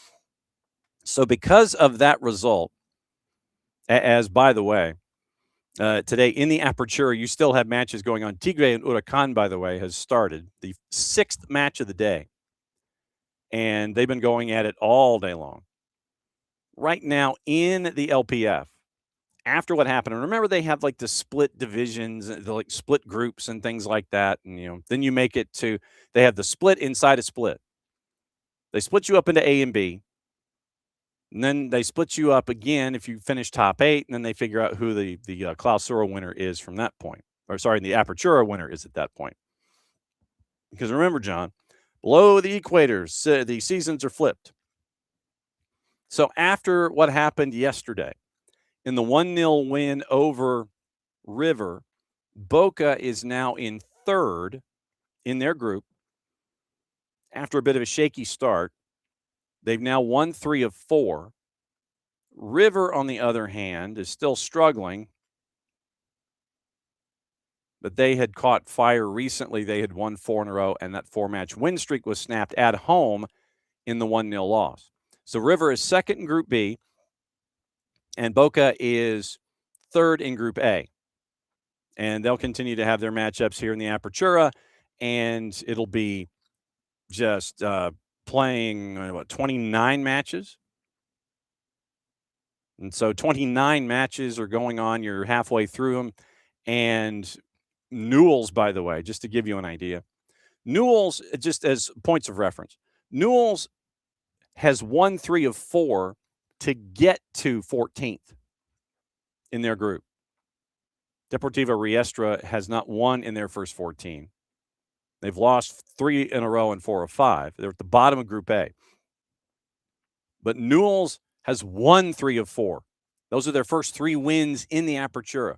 So because of that result, as by the way, today in the Apertura, you still have matches going on. Tigre and Huracan, by the way, has started the 6th match of the day. And they've been going at it all day long. Right now in the LPF, after what happened, and remember they have like the split divisions, the like split groups and things like that. And, then you make it to, they have the split inside a split. They split you up into A and B. And then they split you up again if you finish top 8, and then they figure out who the Clausura winner is from that point. Or sorry, the Apertura winner is at that point. Because remember, John, below the equators, the seasons are flipped. So after what happened yesterday, in the 1-0 win over River, Boca is now in 3rd in their group. After a bit of a shaky start, they've now won 3 of 4. River, on the other hand, is still struggling. but they had caught fire recently. They had won 4 in a row, and that 4-match win streak was snapped at home in the 1-0 loss. So River is second in Group B, and Boca is third in Group A. And they'll continue to have their matchups here in the Apertura, and it'll be just playing 29 matches. And so 29 matches are going on. You're halfway through them. And Newell's, by the way, just to give you an idea, Newell's, just as points of reference, Newell's has won 3 of 4 to get to 14th in their group. Deportivo Riestra has not won in their first 14. They've lost 3 in a row and 4 of 5. They're at the bottom of Group A. But Newell's has won 3 of 4. Those are their first 3 wins in the Apertura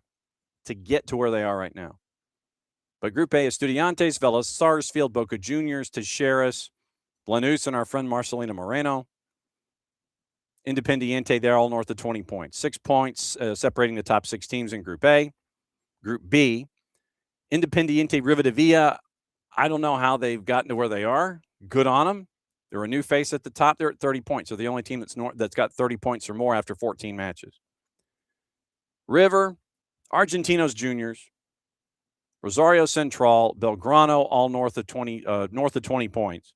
to get to where they are right now. But Group A is Estudiantes, Vélez, Sarsfield, Boca Juniors, Tijeras, Lanús, and our friend Marcelino Moreno. Independiente, they're all north of 20 points. 6 points separating the top 6 teams in Group A. Group B, Independiente Rivadavia, I don't know how they've gotten to where they are. Good on them. They're a new face at the top. They're at 30 points. So the only team that's got 30 points or more after 14 matches. River, Argentinos Juniors, Rosario Central, Belgrano, all north of 20 points.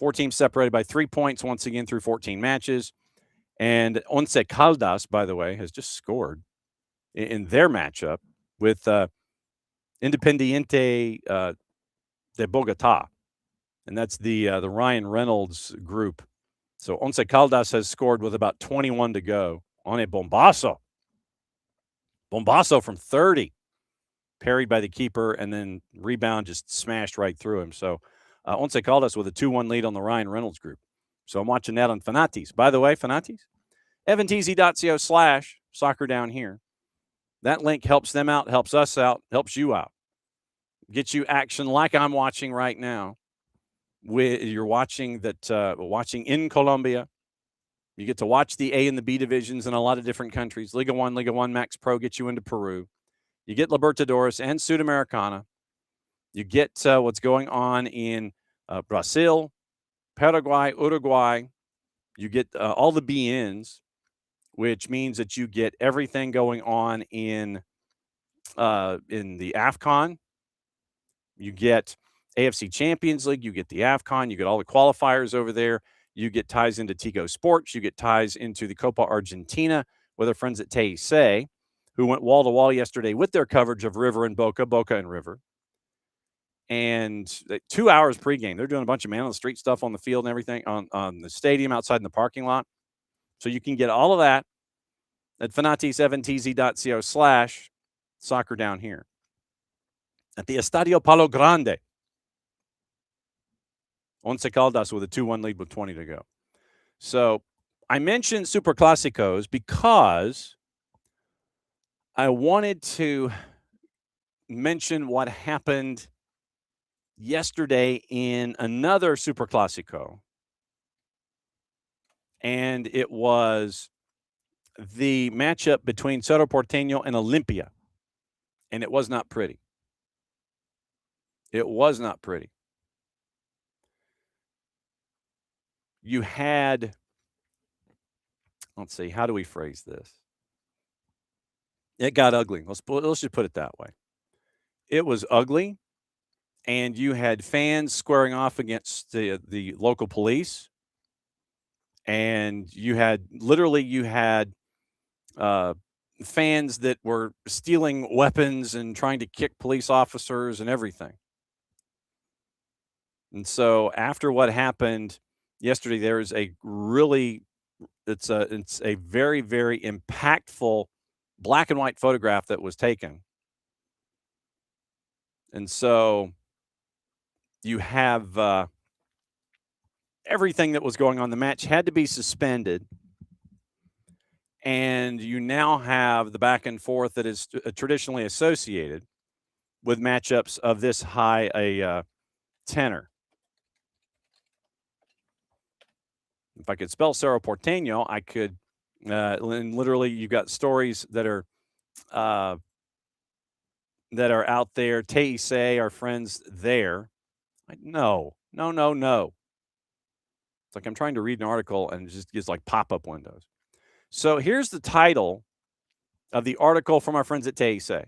4 teams separated by 3 points once again through 14 matches. And Once Caldas, by the way, has just scored in their matchup with Independiente de Bogotá. And that's the Ryan Reynolds group. So Once Caldas has scored with about 21 to go on a bombazo. Bombazo from 30. Parried by the keeper, and then rebound just smashed right through him. So Once Caldas with a 2-1 lead on the Ryan Reynolds group. So I'm watching that on Fanatis. By the way, Fanatis, eventz.co/soccer down here. That link helps them out, helps us out, helps you out. Gets you action like I'm watching right now. You're watching watching in Colombia. You get to watch the A and the B divisions in a lot of different countries. Liga 1 Max Pro gets you into Peru. You get Libertadores and Sudamericana. You get what's going on in Brazil, Paraguay, Uruguay. You get all the BNs, which means that you get everything going on in the AFCON. You get AFC Champions League. You get the AFCON. You get all the qualifiers over there. You get ties into Tigo Sports. You get ties into the Copa Argentina with our friends at TIC, who went wall-to-wall yesterday with their coverage of River and Boca and River. And 2 hours pregame. They're doing a bunch of man-on-the-street stuff on the field and everything, on the stadium, outside in the parking lot. So you can get all of that at fanatis7tz.co/soccer down here. At the Estadio Palo Grande, Once Caldas with a 2-1 lead with 20 to go. So I mentioned SuperClasicos because I wanted to mention what happened yesterday in another SuperClásico. And it was the matchup between Cerro Porteño and Olimpia. And it was not pretty. It was not pretty. You had, let's see, how do we phrase this? It got ugly. Let's just put it that way. It was ugly, and you had fans squaring off against the local police, and you had fans that were stealing weapons and trying to kick police officers and everything. And so after what happened yesterday, there is it's a very, very impactful black and white photograph that was taken. And so you have everything that was going on. The match had to be suspended. And you now have the back and forth that is traditionally associated with matchups of this high a tenor. If I could spell Cerro Porteño, I could. And literally, you've got stories that are that are out there, Teisei, our friends there. No. It's like I'm trying to read an article and it just gives like pop-up windows. So here's the title of the article from our friends at Teisei.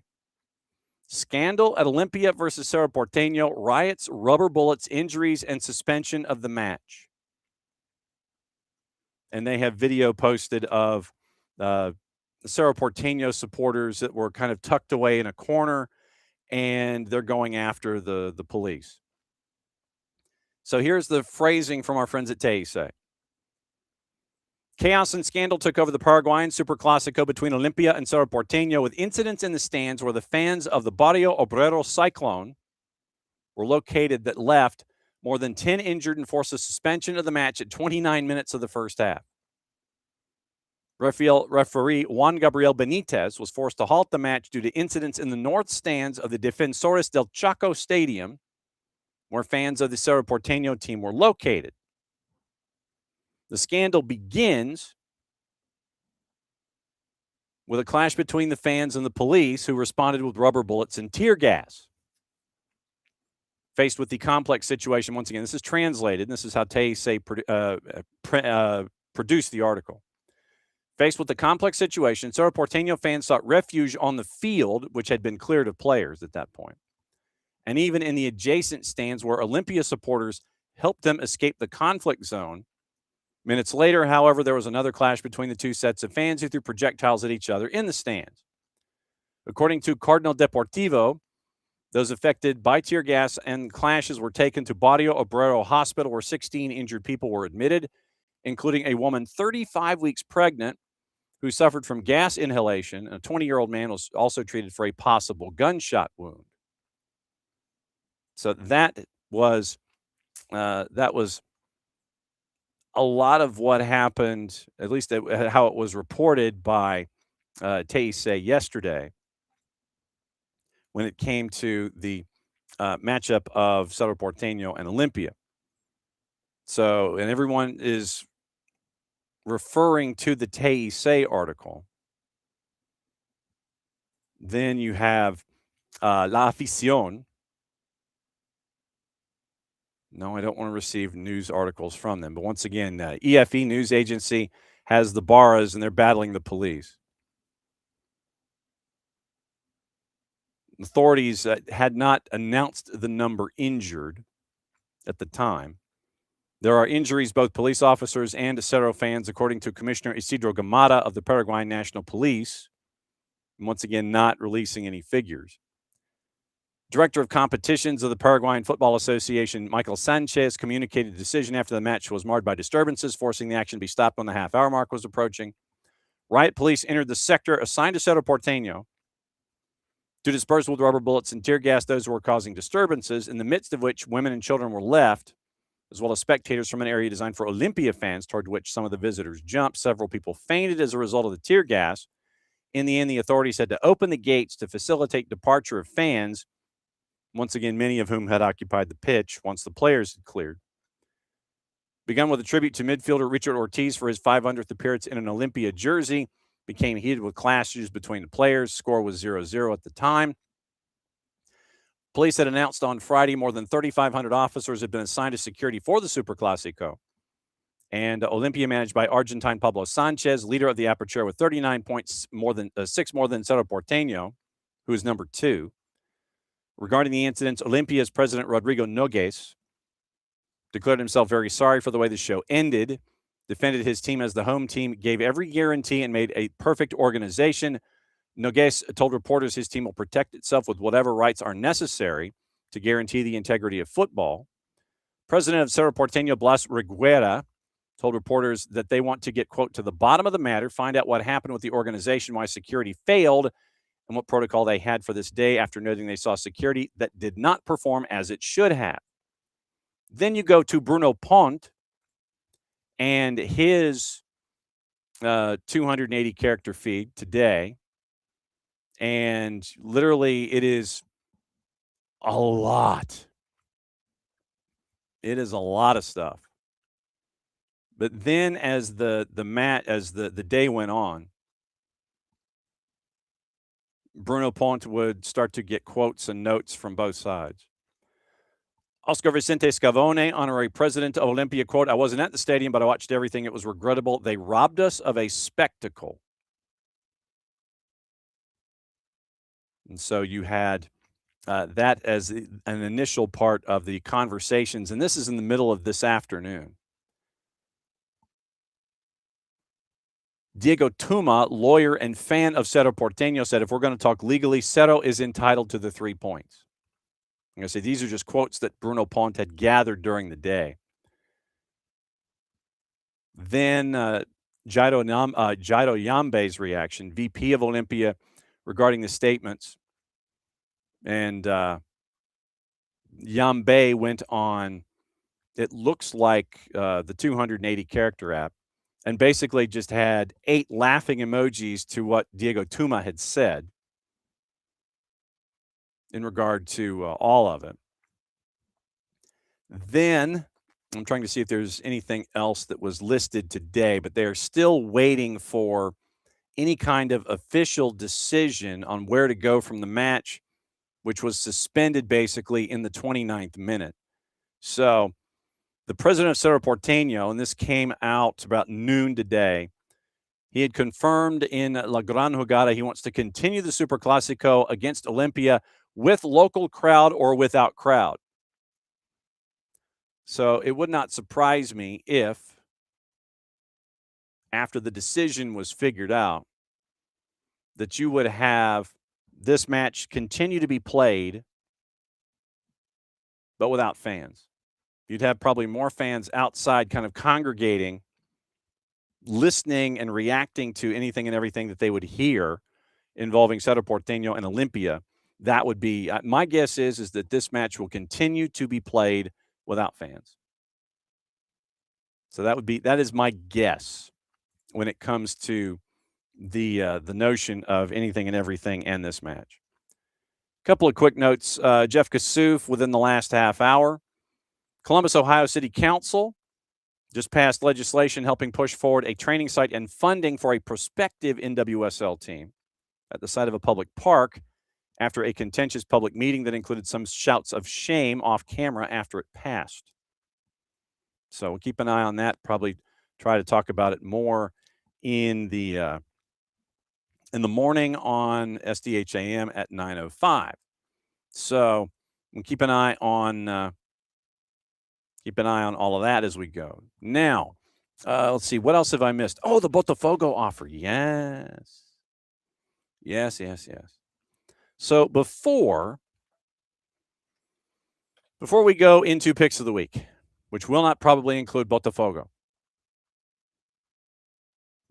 Scandal at Olympia versus Cerro Porteño, riots, rubber bullets, injuries, and suspension of the match. And they have video posted of the Cerro Porteño supporters that were kind of tucked away in a corner, and they're going after the police. So here's the phrasing from our friends at Teisei. Chaos and scandal took over the Paraguayan SuperClásico between Olympia and Cerro Porteño, with incidents in the stands where the fans of the Barrio Obrero Cyclone were located that left more than 10 injured and forced a suspension of the match at 29 minutes of the first half. Referee Juan Gabriel Benitez was forced to halt the match due to incidents in the north stands of the Defensores del Chaco Stadium, where fans of the Cerro Porteño team were located. The scandal begins with a clash between the fans and the police, who responded with rubber bullets and tear gas. Faced with the complex situation, once again, this is translated, and this is how Teisei produced the article. Faced with the complex situation, Cerro Porteño fans sought refuge on the field, which had been cleared of players at that point, and even in the adjacent stands where Olympia supporters helped them escape the conflict zone. Minutes later, however, there was another clash between the two sets of fans who threw projectiles at each other in the stands. According to Cardinal Deportivo, those affected by tear gas and clashes were taken to Barrio Obrero Hospital, where 16 injured people were admitted, including a woman 35 weeks pregnant who suffered from gas inhalation. A 20-year-old man was also treated for a possible gunshot wound. So that was a lot of what happened, at least how it was reported by Teisei yesterday, when it came to the matchup of Cerro Porteño and Olympia. So, and everyone is referring to the Teisei article. Then you have La Afición. No, I don't want to receive news articles from them. But once again, EFE News Agency has the Barras, and they're battling the police. Authorities had not announced the number injured at the time. There are injuries, both police officers and Cerro fans, according to Commissioner Isidro Gamada of the Paraguayan National Police. Once again, not releasing any figures. Director of Competitions of the Paraguayan Football Association, Michael Sanchez, communicated the decision after the match was marred by disturbances, forcing the action to be stopped when the half-hour mark was approaching. Riot police entered the sector assigned to Cerro Porteño to disperse with rubber bullets and tear gas those who were causing disturbances, in the midst of which women and children were left, as well as spectators from an area designed for Olympia fans, toward which some of the visitors jumped. Several people fainted as a result of the tear gas. In the end, the authorities had to open the gates to facilitate departure of fans, once again, many of whom had occupied the pitch once the players had cleared. Begun with a tribute to midfielder Richard Ortiz for his 500th appearance in an Olympia jersey, became heated with clashes between the players. Score was 0-0 at the time. Police had announced on Friday more than 3,500 officers had been assigned to security for the SuperClásico. And Olympia, managed by Argentine Pablo Sanchez, leader of the Apertura with 39 points, six more than Cerro Porteño, who is number 2. Regarding the incidents, Olympia's president Rodrigo Nogues declared himself very sorry for the way the show ended, defended his team as the home team, gave every guarantee, and made a perfect organization. Nogues told reporters his team will protect itself with whatever rights are necessary to guarantee the integrity of football. President of Cerro Porteño, Blas Reguera, told reporters that they want to get, quote, to the bottom of the matter, find out what happened with the organization, why security failed, and what protocol they had for this day, after noting they saw security that did not perform as it should have. Then you go to Bruno Pont and his 280 character feed today. And literally it is a lot. It is a lot of stuff. But then as the day went on, Bruno Ponte would start to get quotes and notes from both sides. Oscar Vicente Scavone, honorary president of Olympia, quote, "I wasn't at the stadium, but I watched everything. It was regrettable. They robbed us of a spectacle." And so you had that as an initial part of the conversations, and this is in the middle of this afternoon. Diego Tuma, lawyer and fan of Cerro Porteño, said, "If we're going to talk legally, Cerro is entitled to the 3 points." I'm going to say these are just quotes that Bruno Ponte had gathered during the day. Then Jairo Yambe's reaction, VP of Olympia, regarding the statements. And Yambe went on, it looks like the 280 character app, and basically just had 8 laughing emojis to what Diego Tuma had said in regard to all of it. Then I'm trying to see if there's anything else that was listed today, but they're still waiting for any kind of official decision on where to go from the match, which was suspended basically in the 29th minute. So the president of Cerro Porteño, and this came out about noon today, he had confirmed in La Gran Jugada he wants to continue the SuperClásico against Olympia with local crowd or without crowd. So it would not surprise me if, after the decision was figured out, that you would have this match continue to be played, but without fans. You'd have probably more fans outside kind of congregating, listening and reacting to anything and everything that they would hear involving Cerro Porteño and Olympia. That would be, my guess is that this match will continue to be played without fans. So that is my guess when it comes to the notion of anything and everything and this match. A couple of quick notes. Jeff Kassouf within the last half hour. Columbus, Ohio City Council just passed legislation helping push forward a training site and funding for a prospective NWSL team at the site of a public park after a contentious public meeting that included some shouts of shame off camera after it passed. So we'll keep an eye on that. Probably try to talk about it more in the morning on SDHAM at 9:05. So we'll keep an eye on all of that as we go. Now, let's see. What else have I missed? Oh, the Botafogo offer. Yes. So before we go into picks of the week, which will not probably include Botafogo.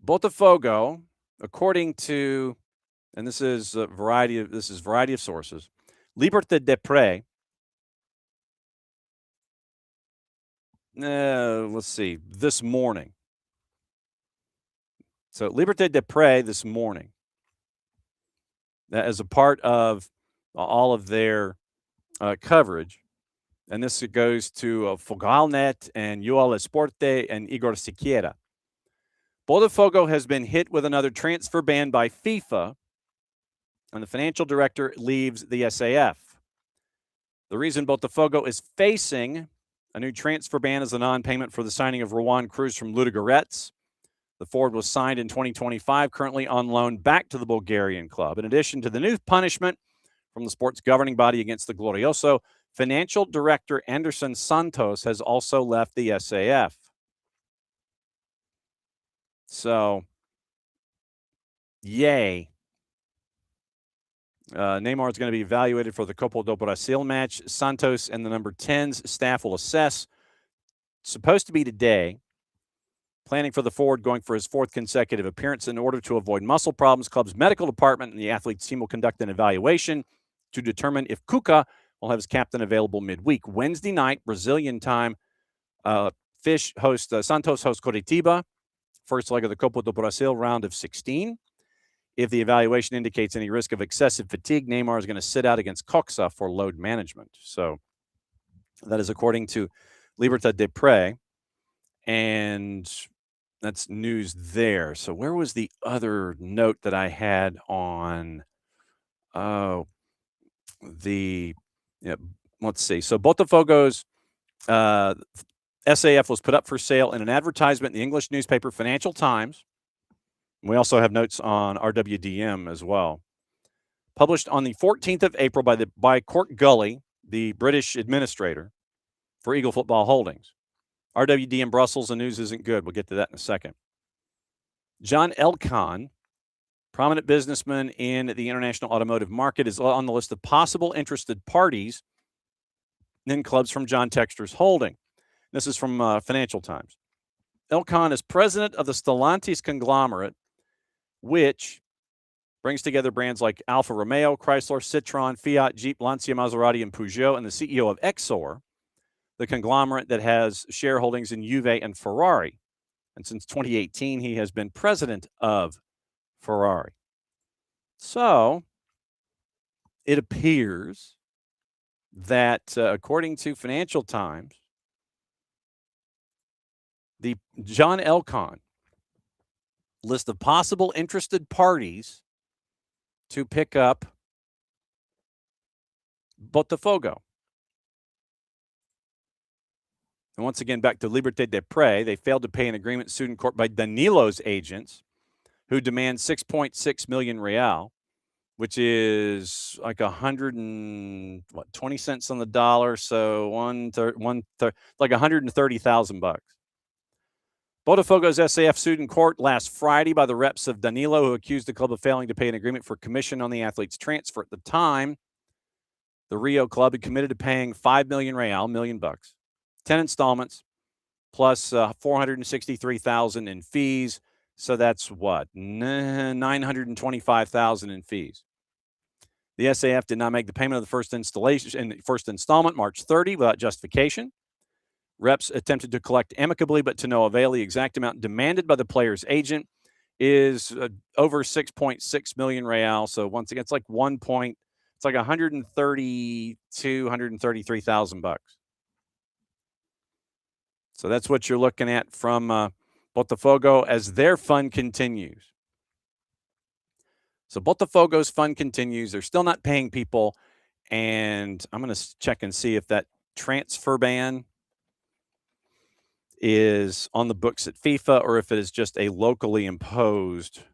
Botafogo, according to, and this is variety of sources, Liberté de Pré. Let's see, this morning. So Liberté de Pré this morning, as a part of all of their coverage, and this goes to Fogalnet and UL Esporte and Igor Siqueira. Botafogo has been hit with another transfer ban by FIFA, and the financial director leaves the SAF. The reason Botafogo is facing a new transfer ban is the non-payment for the signing of Rowan Cruz from Ludogorets. The forward was signed in 2025, currently on loan back to the Bulgarian club. In addition to the new punishment from the sport's governing body against the Glorioso, financial director Anderson Santos has also left the SAF. So, yay. Neymar is going to be evaluated for the Copa do Brasil match. Santos and the number 10's staff will assess. Supposed to be today. Planning for the forward going for his 4th consecutive appearance. In order to avoid muscle problems, club's medical department and the athlete's team will conduct an evaluation to determine if Cuca will have his captain available midweek. Wednesday night, Brazilian time, Santos hosts Coritiba. First leg of the Copa do Brasil round of 16. If the evaluation indicates any risk of excessive fatigue, Neymar is going to sit out against Coxa for load management. So that is according to Liberté de Pré. And that's news there. So where was the other note that I had on let's see. So Botafogo's SAF was put up for sale in an advertisement in the English newspaper Financial Times. We also have notes on RWDM as well. Published on the 14th of April by Court Gully, the British administrator for Eagle Football Holdings. RWDM Brussels, the news isn't good. We'll get to that in a second. John Elkann, prominent businessman in the international automotive market, is on the list of possible interested parties in clubs from John Textor's holding. This is from Financial Times. Elkann is president of the Stellantis conglomerate, which brings together brands like Alfa Romeo, Chrysler, Citroën, Fiat, Jeep, Lancia, Maserati, and Peugeot, and the CEO of Exor, the conglomerate that has shareholdings in Juve and Ferrari. And since 2018, he has been president of Ferrari. So it appears that, according to Financial Times, the John Elkann list of possible interested parties to pick up Botafogo. And once again, back to Liberté des Prés, they failed to pay an agreement sued in court by Danilo's agents, who demand 6.6 million real, which is like 20 cents on the dollar, so like 130,000 bucks. Botafogo's SAF sued in court last Friday by the reps of Danilo, who accused the club of failing to pay an agreement for commission on the athlete's transfer. At the time, the Rio club had committed to paying 5 million real, $1 million, 10 installments, plus 463,000 in fees. So that's what? 925,000 in fees. The SAF did not make the payment of the first installment March 30 without justification. Reps attempted to collect amicably, but to no avail. The exact amount demanded by the player's agent is over 6.6 million real. So once again, it's like 133,000 bucks. So that's what you're looking at from Botafogo as their fund continues. So Botafogo's fund continues. They're still not paying people. And I'm going to check and see if that transfer ban is on the books at FIFA or if it is just a locally imposed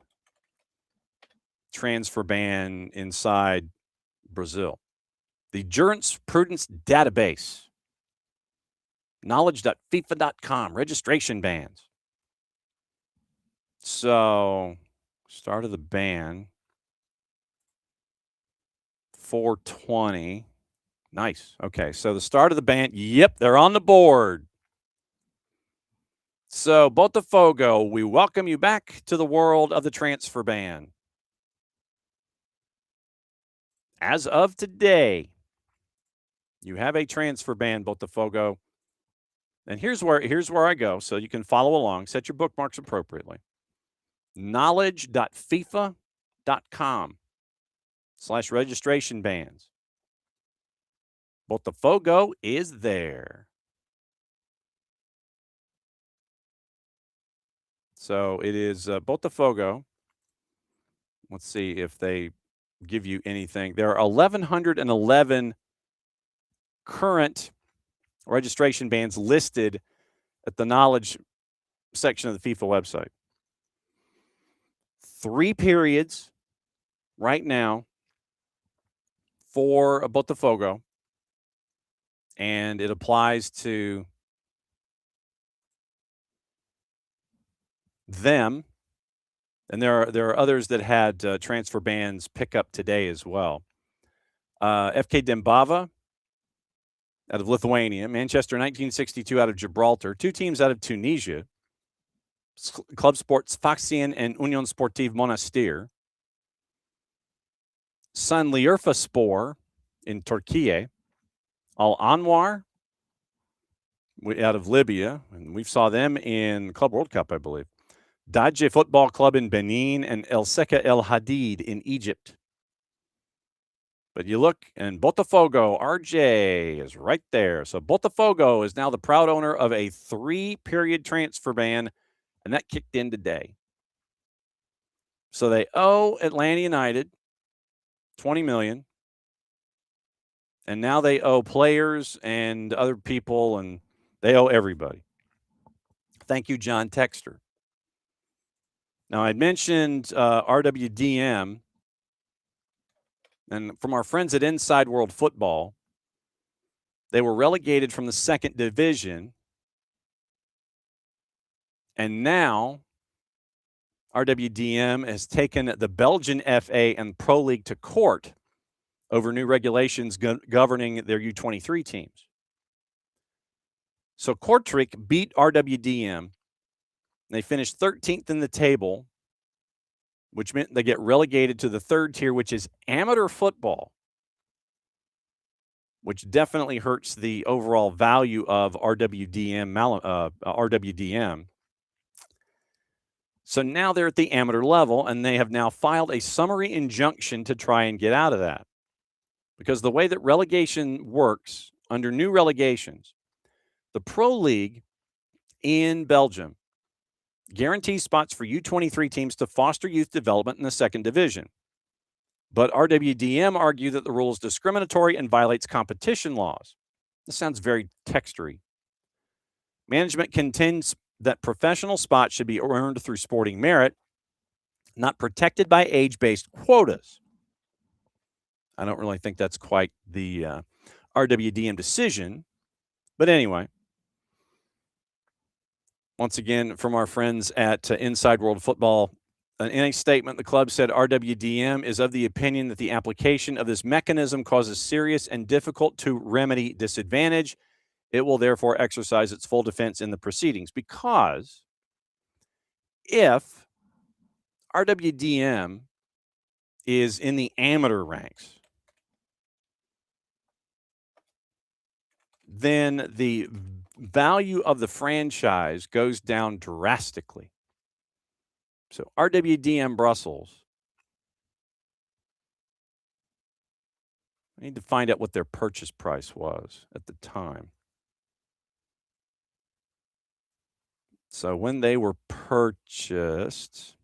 transfer ban inside Brazil. The Jurisprudence Database. Knowledge.fifa.com. Registration bans. So, start of the ban. 420. Nice. Okay, so the start of the ban. Yep, they're on the board. So, Botafogo, we welcome you back to the world of the transfer ban. As of today, you have a transfer ban, Botafogo. And here's where I go, so you can follow along. Set your bookmarks appropriately. Knowledge.fifa.com/registration bans. Botafogo is there. So it is Botafogo. Let's see if they give you anything. There are 1,111 current registration bans listed at the knowledge section of the FIFA website. 3 periods right now for Botafogo, and it applies to them. And there are others that had transfer bans pick up today as well. FK Dembava out of Lithuania, Manchester 1962 out of Gibraltar, 2 teams out of Tunisia, Club Sports Faxian and Union Sportive Monastir, Sanlierfaspor in Turkey, Al Anwar out of Libya, and we saw them in Club World Cup, I believe. Daje Football Club in Benin and El Seka El Hadid in Egypt. But you look, and Botafogo, RJ is right there. So Botafogo is now the proud owner of a 3-period transfer ban, and that kicked in today. So they owe Atlanta United $20 million. And now they owe players and other people, and they owe everybody. Thank you, John Texter. Now, I'd mentioned RWDM, and from our friends at Inside World Football, they were relegated from the second division, and now RWDM has taken the Belgian FA and Pro League to court over new regulations governing their U23 teams. So Kortrijk beat RWDM. They finished 13th in the table, which meant they get relegated to the third tier, which is amateur football, which definitely hurts the overall value of RWDM. So now they're at the amateur level, and they have now filed a summary injunction to try and get out of that. Because the way that relegation works under new relegations, the Pro League in Belgium guarantees spots for U23 teams to foster youth development in the second division. But RWDM argue that the rule is discriminatory and violates competition laws. This sounds very textury. Management contends that professional spots should be earned through sporting merit, not protected by age-based quotas. I don't really think that's quite the RWDM decision. But anyway, once again, from our friends at Inside World Football, in a statement, the club said RWDM is of the opinion that the application of this mechanism causes serious and difficult to remedy disadvantage. It will therefore exercise its full defense in the proceedings, because if RWDM is in the amateur ranks, then the value of the franchise goes down drastically. So RWDM Brussels, I need to find out what their purchase price was at the time. So when they were purchased,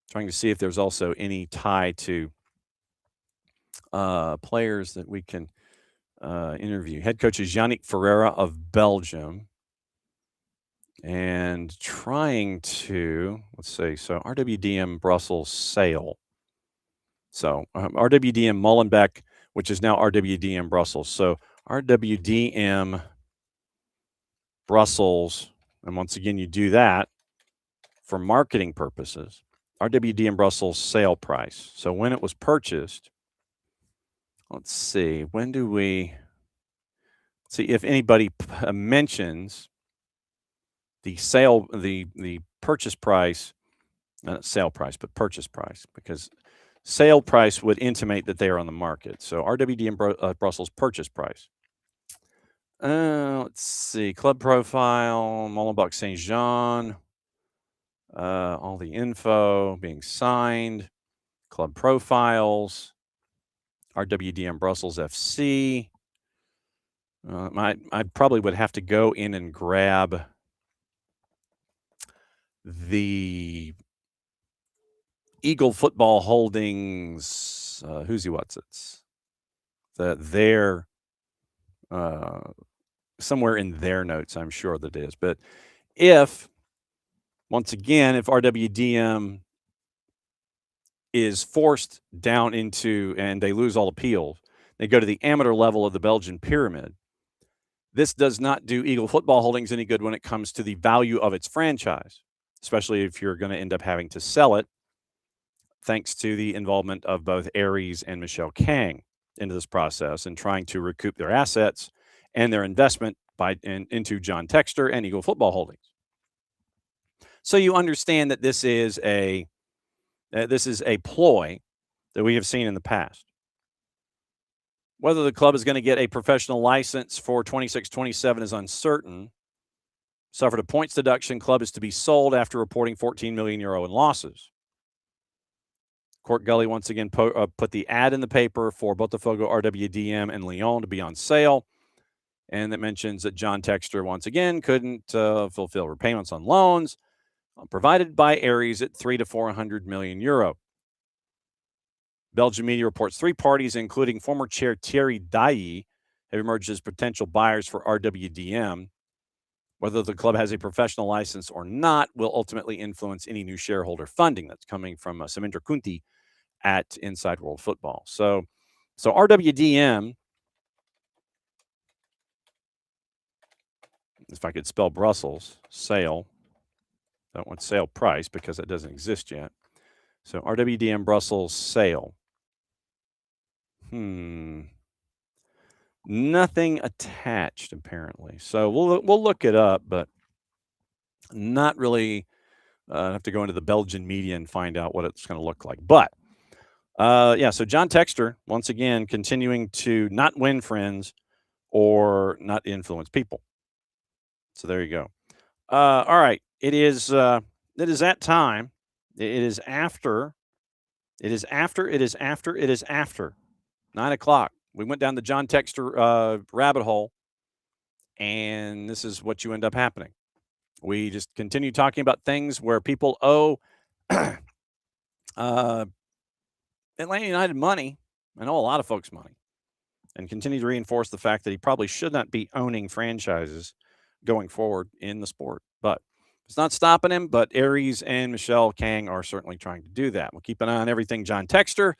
trying to see if there's also any tie to players that we can interview. Head coach is Yannick Ferreira of Belgium. And trying to, let's see, so RWDM Brussels sale. So RWDM Molenbeek, which is now RWDM Brussels. So RWDM Brussels, and once again, you do that for marketing purposes. RWDM Brussels sale price. So when it was purchased, let's see, when do we see if anybody mentions the sale, the purchase price, not sale price, but purchase price, because sale price would intimate that they are on the market. So RWDM Brussels purchase price. Let's see, club profile, Molenbeek Saint-Jean, all the info being signed, club profiles, RWDM Brussels FC. I probably would have to go in and grab the Eagle Football Holdings, who's he, what's it's, their, somewhere in their notes, I'm sure that is. But if, once again, if RWDM is forced down into, and they lose all appeals, they go to the amateur level of the Belgian pyramid, this does not do Eagle Football Holdings any good when it comes to the value of its franchise, especially if you're going to end up having to sell it, thanks to the involvement of both Aries and Michelle Kang into this process and trying to recoup their assets and their investment into John Texter and Eagle Football Holdings. So you understand that this is a ploy that we have seen in the past. Whether the club is going to get a professional license for 26-27 is uncertain. Suffered a points deduction. Club is to be sold after reporting €14 million in losses. Court Gully once again put the ad in the paper for Botafogo, RWDM, and Lyon to be on sale. And that mentions that John Texter once again couldn't fulfill repayments on loans provided by Aries at €300 to €400 million. Belgian media reports 3 parties, including former chair Thierry Dailly, have emerged as potential buyers for RWDM. Whether the club has a professional license or not will ultimately influence any new shareholder funding that's coming from Saminder Kunti at Inside World Football. So RWDM, if I could spell Brussels, sale. Don't want sale price because that doesn't exist yet. So RWDM Brussels sale. Nothing attached apparently. So we'll look it up, but not really. Have to go into the Belgian media and find out what it's going to look like. But yeah, so John Texter once again continuing to not win friends or not influence people. So there you go. All right, it is that time. It is after 9:00. We went down the John Texter rabbit hole, and this is what you end up happening. We just continue talking about things where people owe Atlanta United money. I know a lot of folks money, and continue to reinforce the fact that he probably should not be owning franchises going forward in the sport. But it's not stopping him, but Aries and Michelle Kang are certainly trying to do that. We'll keep an eye on everything John Texter.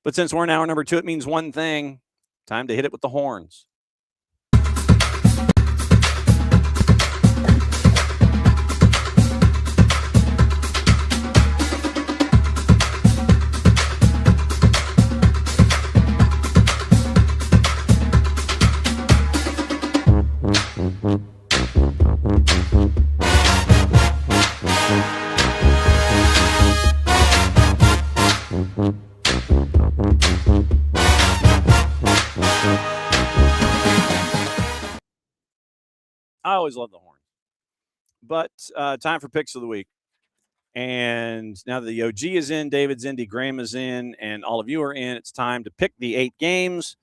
But since we're in hour number 2, it means one thing. Time to hit it with the horns. I always love the horn. But time for picks of the week. And now that the OG is in, David's in, D. Graham is in, and all of you are in, it's time to pick the 8 games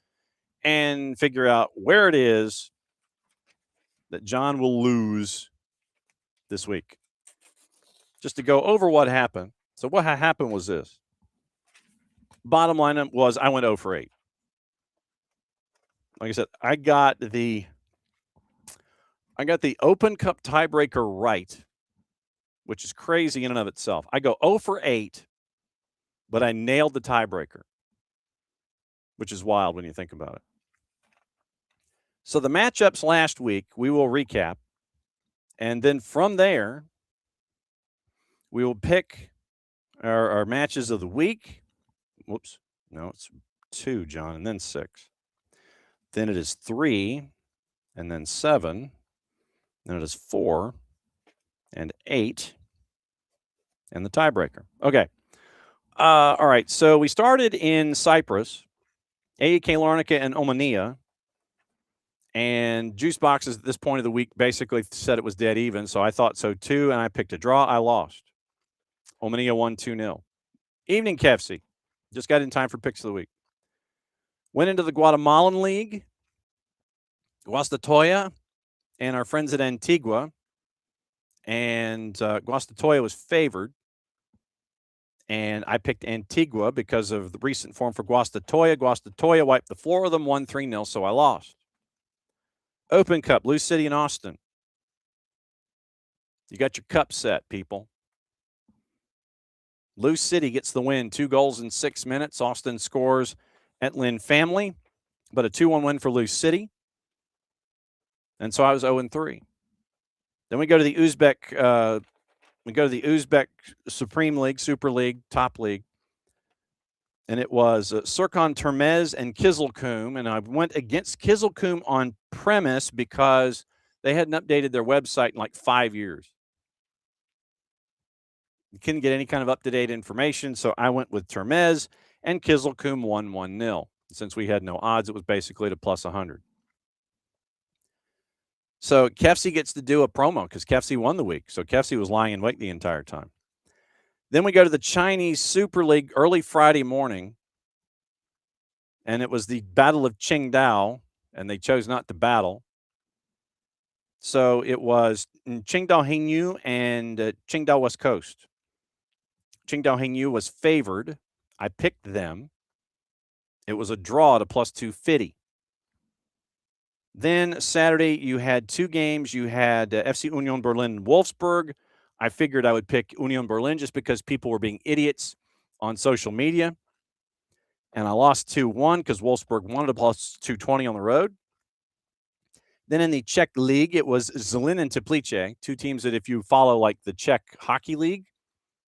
and figure out where it is that John will lose this week. Just to go over what happened. So what happened was this. Bottom line was I went 0 for 8. Like I said, I got the Open Cup tiebreaker right, which is crazy in and of itself. I go 0 for 8, but I nailed the tiebreaker, which is wild when you think about it. So the matchups last week, we will recap. And then from there, we will pick our matches of the week. Whoops. No, it's 2, John, and then 6. Then it is 3, and then 7. Then it is 4 and 8, and the tiebreaker. Okay. All right. So we started in Cyprus, AEK Larnaca and Omonia. And Juice Boxes at this point of the week basically said it was dead even. So I thought so too, and I picked a draw. I lost. Omonia won 2-0. Evening KFC. Just got in time for picks of the week. Went into the Guatemalan League. Guastatoya and our friends at Antigua. And Guastatoya was favored. And I picked Antigua because of the recent form for Guastatoya. Guastatoya wiped the floor with them, won 3-0, so I lost. Open Cup, Lou City and Austin. You got your cup set, people. Lou City gets the win, 2 goals in 6 minutes. Austin scores at Lynn Family, but a 2-1 win for Lou City. And so I was 0-3. Then we go to the Uzbek Supreme League, Super League, Top League. And it was Serkan Termez and Kizilkum. And I went against Kizilkum on premise because they hadn't updated their website in like 5 years. You couldn't get any kind of up-to-date information, so I went with Termez, and Kizilkum won 1-0. Since we had no odds, it was basically to plus 100. So Kefsi gets to do a promo because Kefsi won the week. So Kefsi was lying in wait the entire time. Then we go to the Chinese Super League early Friday morning, and it was the Battle of Qingdao, and they chose not to battle. So it was Qingdao Hengyu and Qingdao West Coast. Qingdao Hengyu was favored. I picked them. It was a draw to plus 250. Then Saturday, you had two games. You had FC Union Berlin and Wolfsburg. I figured I would pick Union Berlin just because people were being idiots on social media. And I lost 2-1 because Wolfsburg wanted a plus 220 on the road. Then in the Czech league, it was Zlín and Teplice, two teams that if you follow like the Czech hockey league,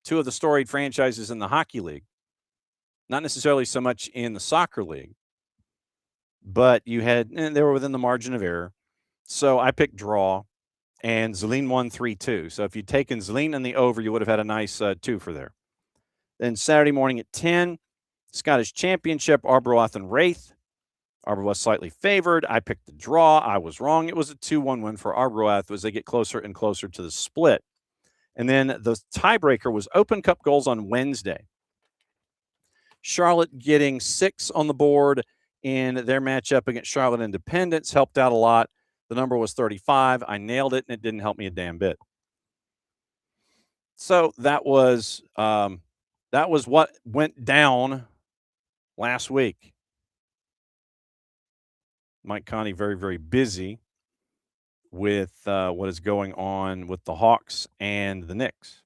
two of the storied franchises in the hockey league, not necessarily so much in the soccer league, but they were within the margin of error. So I picked draw, and Zlín won 3-2. So if you'd taken Zlín in the over, you would have had a nice two for there. Then Saturday morning at 10, Scottish Championship, Arbroath and Wraith. Arbroath slightly favored. I picked the draw. I was wrong. It was a 2-1 win for Arbroath as they get closer and closer to the split. And then the tiebreaker was Open Cup goals on Wednesday. Charlotte getting 6 on the board in their matchup against Charlotte Independence helped out a lot. The number was 35. I nailed it, and it didn't help me a damn bit. So that was what went down last week. Mike Conti very, very busy with what is going on with the Hawks and the Knicks.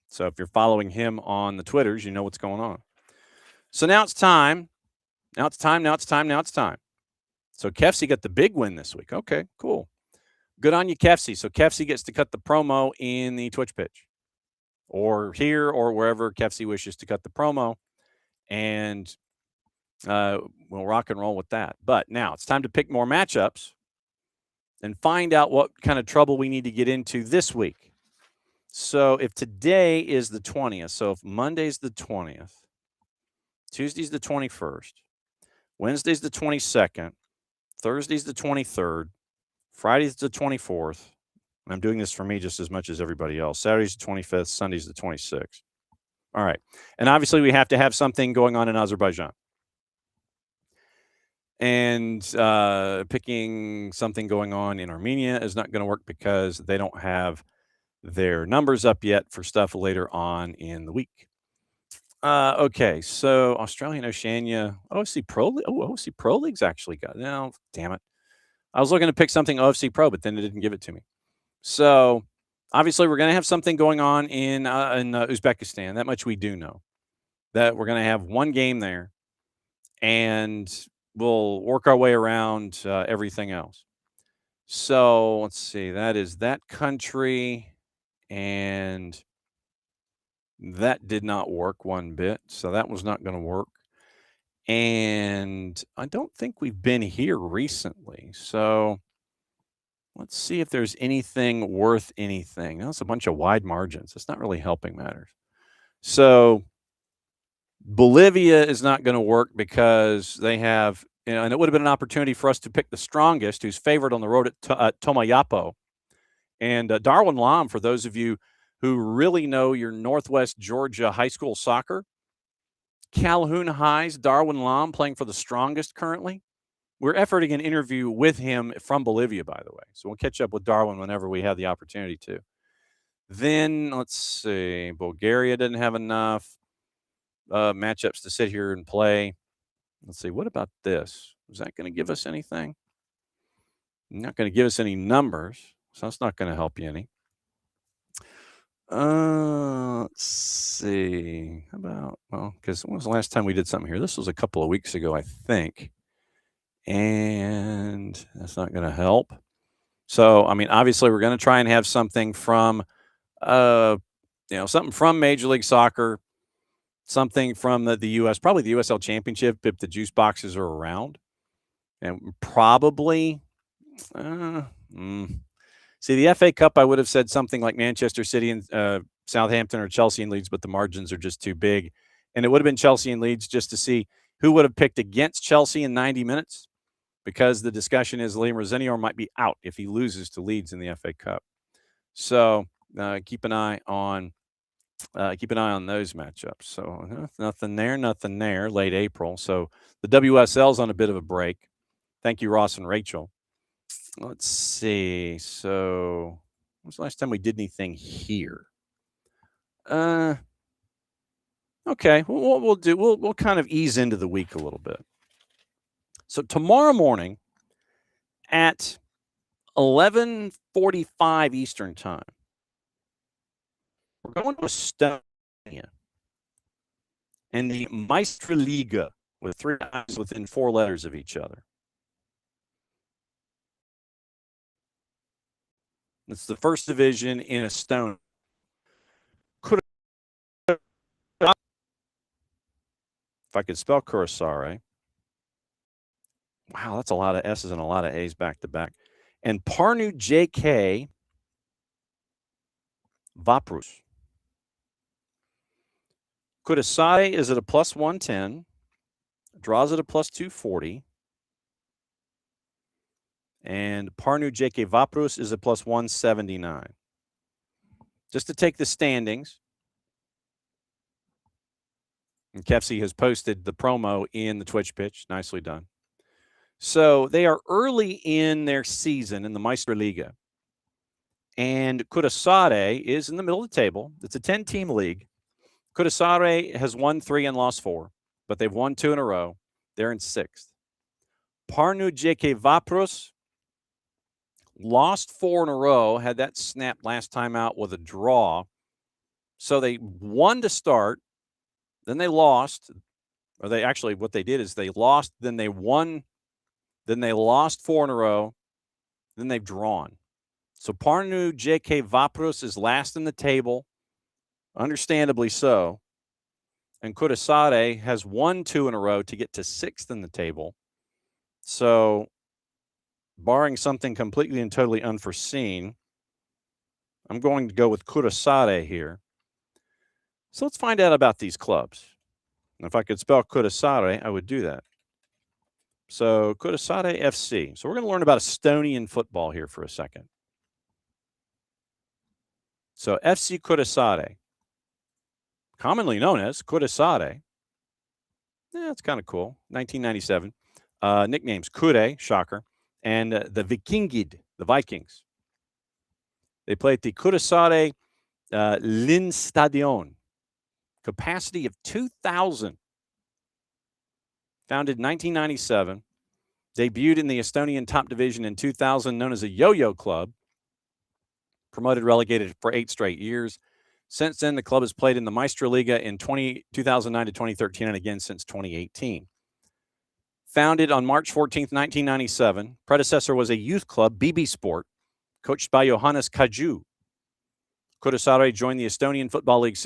So if you're following him on the Twitters, you know what's going on. So now it's time. So Kefsey got the big win this week. Okay, cool. Good on you, Kefsey. So Kefsey gets to cut the promo in the Twitch pitch or here or wherever Kefsey wishes to cut the promo. And we'll rock and roll with that. But now it's time to pick more matchups and find out what kind of trouble we need to get into this week. So if today is the 20th, so if Monday's the 20th, Tuesday's the 21st, Wednesday's the 22nd, Thursday's the 23rd, Friday's the 24th. I'm doing this for me just as much as everybody else. Saturday's the 25th, Sunday's the 26th. All right. And obviously we have to have something going on in Azerbaijan. And picking something going on in Armenia is not going to work because they don't have their numbers up yet for stuff later on in the week. Okay, so Australian Oceania, OFC Pro League. Oh, OFC Pro League's actually got. No, damn it. I was looking to pick something OFC Pro, but then it didn't give it to me. So obviously we're going to have something going on in Uzbekistan. That much we do know. That we're going to have one game there, and we'll work our way around everything else. So let's see. That is that country, and that did not work one bit. So that was not going to work. And I don't think we've been here recently. So let's see if there's anything worth anything. That's a bunch of wide margins. It's not really helping matters. So Bolivia is not going to work because they have, and it would have been an opportunity for us to pick the strongest, who's favored on the road at Tomayapo. And Darwin Lam, for those of you who really know your Northwest Georgia high school soccer, Calhoun High's Darwin Lam playing for the strongest currently. We're efforting an interview with him from Bolivia, by the way. So we'll catch up with Darwin whenever we have the opportunity to. Then, let's see. Bulgaria didn't have enough matchups to sit here and play. Let's see. What about this? Is that going to give us anything? Not going to give us any numbers, so that's not going to help you any. Let's see. How about, because when was the last time we did something here? This was a couple of weeks ago, I think. And that's not going to help. So, I mean, obviously we're going to try and have something from, something from Major League Soccer, something from the U.S., probably the USL Championship if the juice boxes are around. And probably, see, the FA Cup, I would have said something like Manchester City and Southampton or Chelsea and Leeds, but the margins are just too big. And it would have been Chelsea and Leeds just to see who would have picked against Chelsea in 90 minutes, because the discussion is Liam Rosenior might be out if he loses to Leeds in the FA Cup. So keep an eye on those matchups. So nothing there. Late April. So the WSL's on a bit of a break. Thank you, Ross and Rachel. Let's see. So when was the last time we did anything here? Okay, Okay, what we'll do, we'll kind of ease into the week a little bit. So tomorrow morning at 11:45 Eastern time, we're going to Estonia and the Meisterliga with 3 guys within 4 letters of each other. It's the first division in Estonia. If I could spell Kuressaare. Wow, that's a lot of S's and a lot of A's back to back. And Parnu JK Vaprus. Kuressaare is at a plus 110. Draws at a plus 240. And Parnu JK Vaprus is a plus 179. Just to take the standings. And Kefsi has posted the promo in the Twitch pitch. Nicely done. So they are early in their season in the Meisterliga. And Kuressaare is in the middle of the table. It's a 10-team league. Kuressaare has won 3 and lost 4, but they've won 2 in a row. They're in 6th. Parnu JK Vaprus lost 4 in a row, had that snapped last time out with a draw. So they won to start, then they lost. Or they actually, what they did is they lost, then they won, then they lost 4 in a row, then they've drawn. So Parnu JK Vaprus is last in the table, understandably so. And Kuressaare has won 2 in a row to get to 6th in the table. So, barring something completely and totally unforeseen, I'm going to go with Kuressaare here. So let's find out about these clubs. And if I could spell Kuressaare, I would do that. So Kuressaare FC. So we're going to learn about Estonian football here for a second. So FC Kuressaare, commonly known as Kuressaare. Yeah, it's kind of cool. 1997. Nicknames Kure, shocker, and the Vikingid, the Vikings. They play at the Kuressaare Linstadion. Capacity of 2,000. Founded in 1997. Debuted in the Estonian top division in 2000, known as a yo-yo club. Promoted, relegated for 8 straight years. Since then, the club has played in the Meisterliga in 2009 to 2013 and again since 2018. Founded on March 14th, 1997. Predecessor was a youth club, BB Sport, coached by Johannes Kaju. Kuressaare joined the Estonian Football League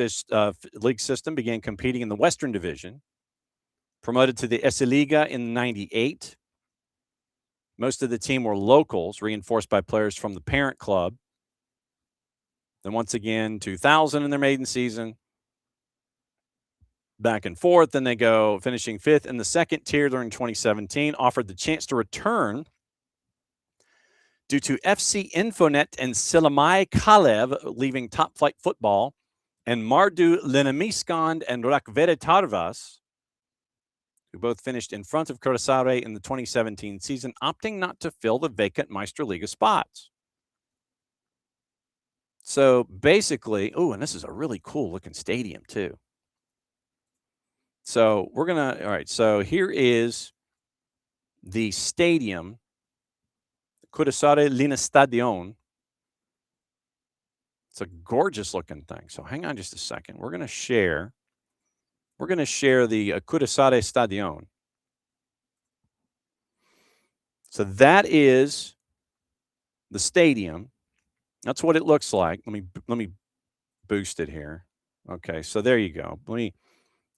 system, began competing in the Western Division. Promoted to the Esiliiga in 98. Most of the team were locals, reinforced by players from the parent club. Then once again, 2000 in their maiden season. Back and forth. Then they go finishing 5th in the second tier during 2017. Offered the chance to return due to FC Infonet and Silamai Kalev leaving top flight football, and Mardu Lenemiskand and Rakvere Tarvas, who both finished in front of Kuressaare in the 2017 season, opting not to fill the vacant Meisterliga spots. So basically, and this is a really cool looking stadium too. So all right, so here is the stadium, Kuressaare Linestadion. It's a gorgeous looking thing. So hang on just a second. We're going to share the Kuressaare Stadion. So that is the stadium. That's what it looks like. Let me boost it here. Okay, so there you go.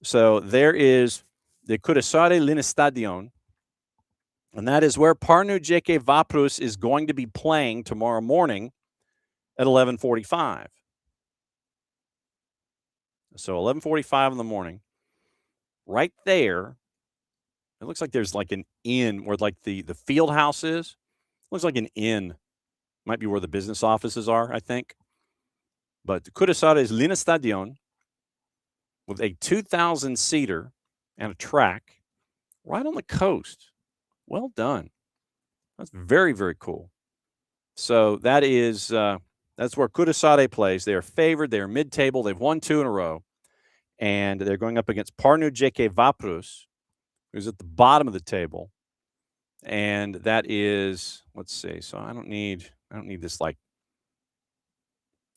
So there is the Kuressaare Linestadion, and that is where Parnu JK Vaprus is going to be playing tomorrow morning at 11:45. So 11:45 in the morning. Right there, it looks like there's like an inn where like the field house is. Looks like an inn. Might be where the business offices are, I think. But the Kuressaare's Linestadion with a 2,000-seater and a track right on the coast. Well done. That's very, very cool. So that is that's where Kuressaare plays. They are favored. They are mid-table. They've won 2 in a row. and they're going up against Parnu JK Vaprus, who's at the bottom of the table. And that is, let's see. So I don't need this like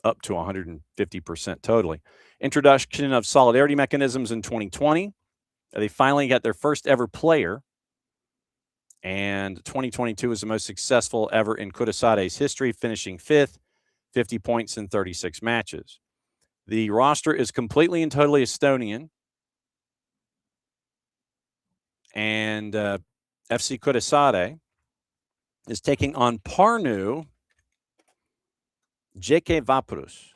up to 150% totally. Introduction of solidarity mechanisms in 2020. They finally got their first ever player. And 2022 was the most successful ever in Kuressare's history, finishing 5th, 50 points in 36 matches. The roster is completely and totally Estonian. And FC Kuressaare is taking on Parnu JK Vaprus.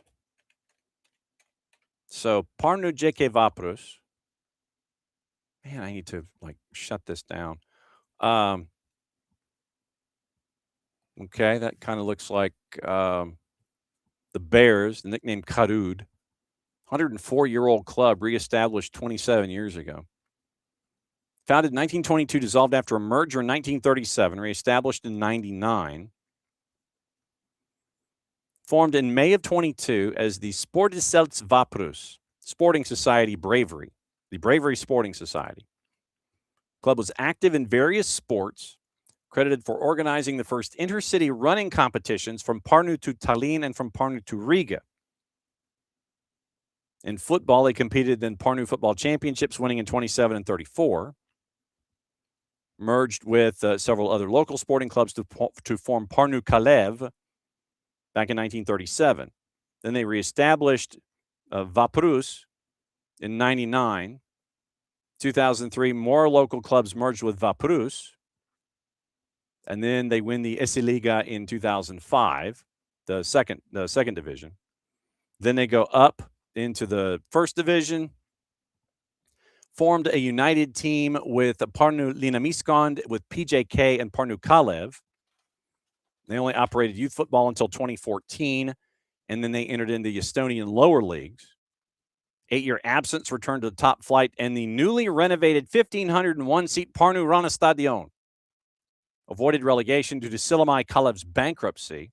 So Parnu JK Vaprus. Man, I need to like shut this down. Okay, that kind of looks like the Bears, the nickname Karud. 104-year-old club, reestablished 27 years ago. Founded in 1922, dissolved after a merger in 1937, reestablished in 99. Formed in May of 22 as the Sportiselts Vaprus, Sporting Society Bravery, the Bravery Sporting Society. Club was active in various sports, credited for organizing the first intercity running competitions from Parnu to Tallinn and from Parnu to Riga. In football, they competed in Parnu Football Championships, winning in 27 and 34. Merged with several other local sporting clubs to form Parnu Kalev back in 1937. Then they reestablished Vaprus in 99. 2003, more local clubs merged with Vaprus. And then they win the Esiliga in 2005, the second division. Then they go up into the first division, formed a united team with Parnu Linamiskond, with PJK and Parnu Kalev. They only operated youth football until 2014, and then they entered into the Estonian lower leagues. 8-year absence, returned to the top flight, and the newly renovated 1,501-seat Parnu Rana Stadion avoided relegation due to Sillamäe Kalev's bankruptcy.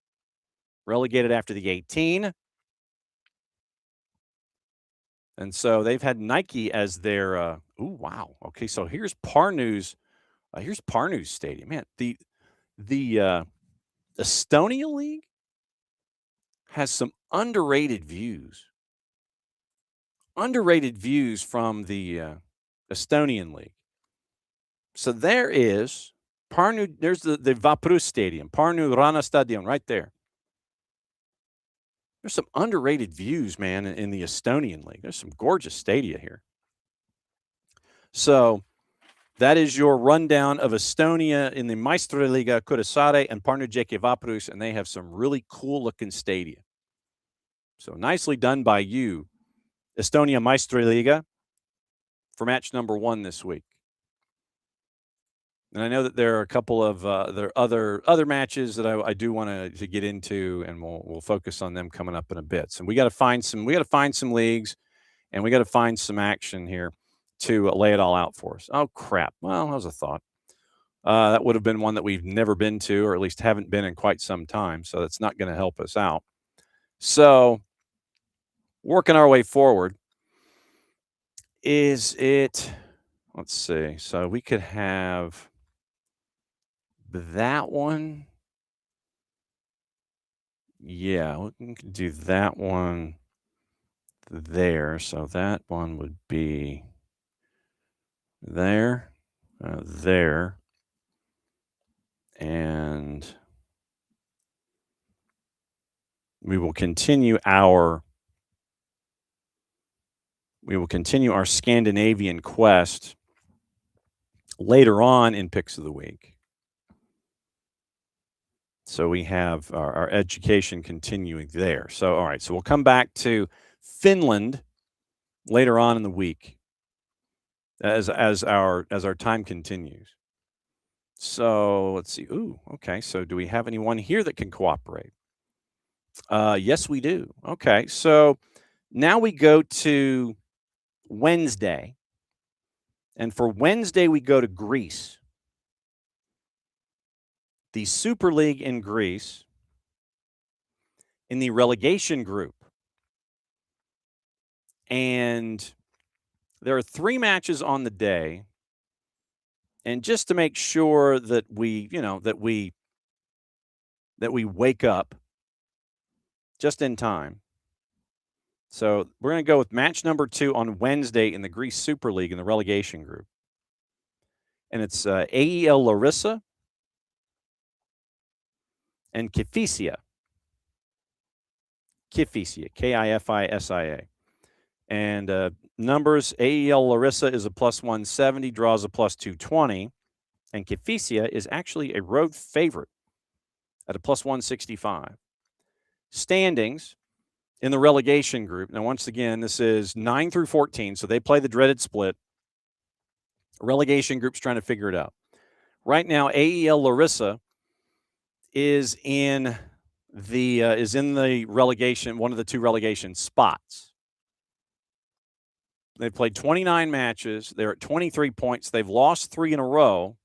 Relegated after the 18. And so they've had Nike as their ooh, wow. Okay, so here's Parnu's stadium. Man, the Estonia League has some underrated views. Underrated views from the Estonian League. So there is Parnu, there's the Vaprus Stadium, Parnu Rana Stadion right there. There's some underrated views, man, in the Estonian League. There's some gorgeous stadia here. So that is your rundown of Estonia in the Meistriliiga Kuressaare and Parnu JK Vaprus, and they have some really cool-looking stadia. So nicely done by you, Estonia Meistriliiga, for match number 1 this week. And I know that there are a couple of there are other matches that I do want to get into, and we'll focus on them coming up in a bit. So we got to find some leagues, and we got to find some action here to lay it all out for us. Oh crap! Well, that was a thought. That would have been one that we've never been to, or at least haven't been in quite some time. So that's not going to help us out. So working our way forward, is it? Let's see. So we could have that one. Yeah, we can do that one there. So that one would be there, there, and we will continue our Scandinavian quest later on in Picks of the Week. So we have our education continuing there. So, all right. So we'll come back to Finland later on in the week as our time continues. So let's see. Ooh, okay. So do we have anyone here that can cooperate? Yes, we do. Okay. So now we go to Wednesday. And for Wednesday, we go to Greece. The Super League in Greece, in the relegation group. And there are 3 matches on the day. And just to make sure that we, that we wake up just in time. So we're going to go with match number 2 on Wednesday in the Greece Super League in the relegation group. And it's AEL Larissa and Kifisia. Kifisia, Kifisia. And numbers, AEL Larissa is a plus 170, draws a plus 220. And Kifisia is actually a road favorite at a plus 165. Standings in the relegation group. Now, once again, this is 9 through 14, so they play the dreaded split. Relegation group's trying to figure it out. Right now, AEL Larissa is in the relegation, one of the 2 relegation spots. They've played 29 matches. They're at 23 points. They've lost 3 in a row,